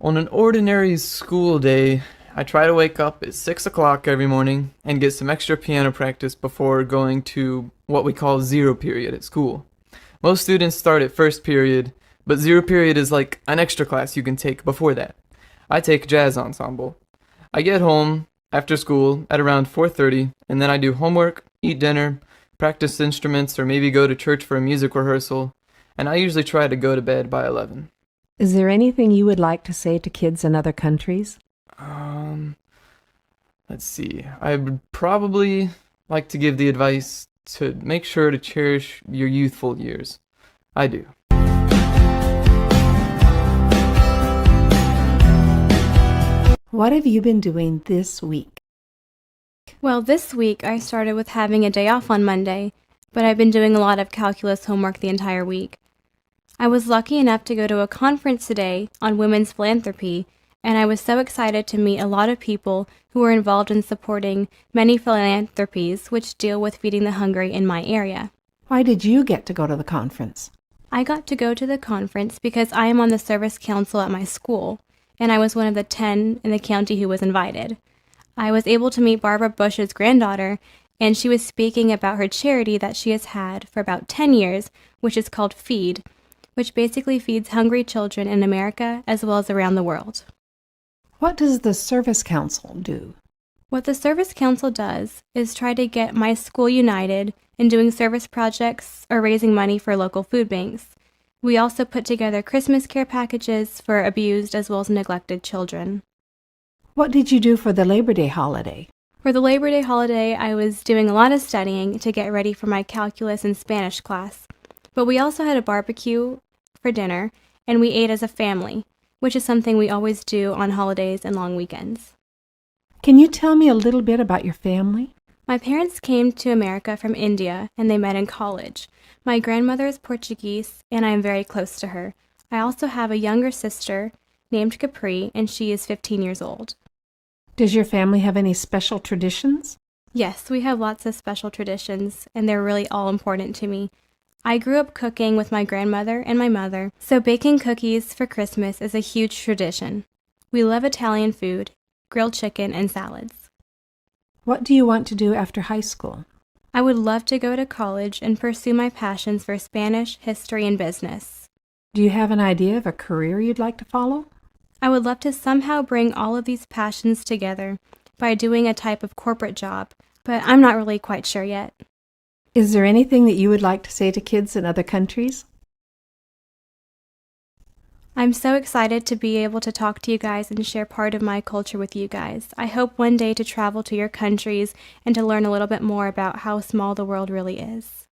On an ordinary school day, I try to wake up at 6 o'clock every morning and get some extra piano practice before going to what we call zero period at school. Most students start at first period, but zero period is like an extra class you can take before that. I take jazz ensemble. I get home after school at around 4:30, and then I do homework, eat dinner, practice instruments, or maybe go to church for a music rehearsal, and I usually try to go to bed by 11. Is there anything you would like to say to kids in other countries? Let's see. I would probably like to give the advice to make sure to cherish your youthful years. I do. What have you been doing this week? Well, this week I started with having a day off on Monday, but I've been doing a lot of calculus homework the entire week. I was lucky enough to go to a conference today on women's philanthropy, and I was so excited to meet a lot of people who are involved in supporting many philanthropies which deal with feeding the hungry in my area. Why did you get to go to the conference? I got to go to the conference because I am on the service council at my school, and I was one of the 10 in the county who was invited. I was able to meet Barbara Bush's granddaughter, and she was speaking about her charity that she has had for about 10 years, which is called Feed, which basically feeds hungry children in America as well as around the world. What does the Service Council do? What the Service Council does is try to get my school united in doing service projects or raising money for local food banks. We also put together Christmas care packages for abused as well as neglected children. What did you do for the Labor Day holiday? For the Labor Day holiday, I was doing a lot of studying to get ready for my calculus and Spanish class. But we also had a barbecue for dinner, and we ate as a family, which is something we always do on holidays and long weekends. Can you tell me a little bit about your family? My parents came to America from India, and they met in college. My grandmother is Portuguese, and I am very close to her. I also have a younger sister named Capri, and she is 15 years old. Does your family have any special traditions? Yes, we have lots of special traditions, and they're really all important to me. I grew up cooking with my grandmother and my mother, so baking cookies for Christmas is a huge tradition. We love Italian food, grilled chicken, and salads. What do you want to do after high school? I would love to go to college and pursue my passions for Spanish, history, and business. Do you have an idea of a career you'd like to follow? I would love to somehow bring all of these passions together by doing a type of corporate job, but I'm not really quite sure yet. Is there anything that you would like to say to kids in other countries? I'm so excited to be able to talk to you guys and share part of my culture with you guys. I hope one day to travel to your countries and to learn a little bit more about how small the world really is.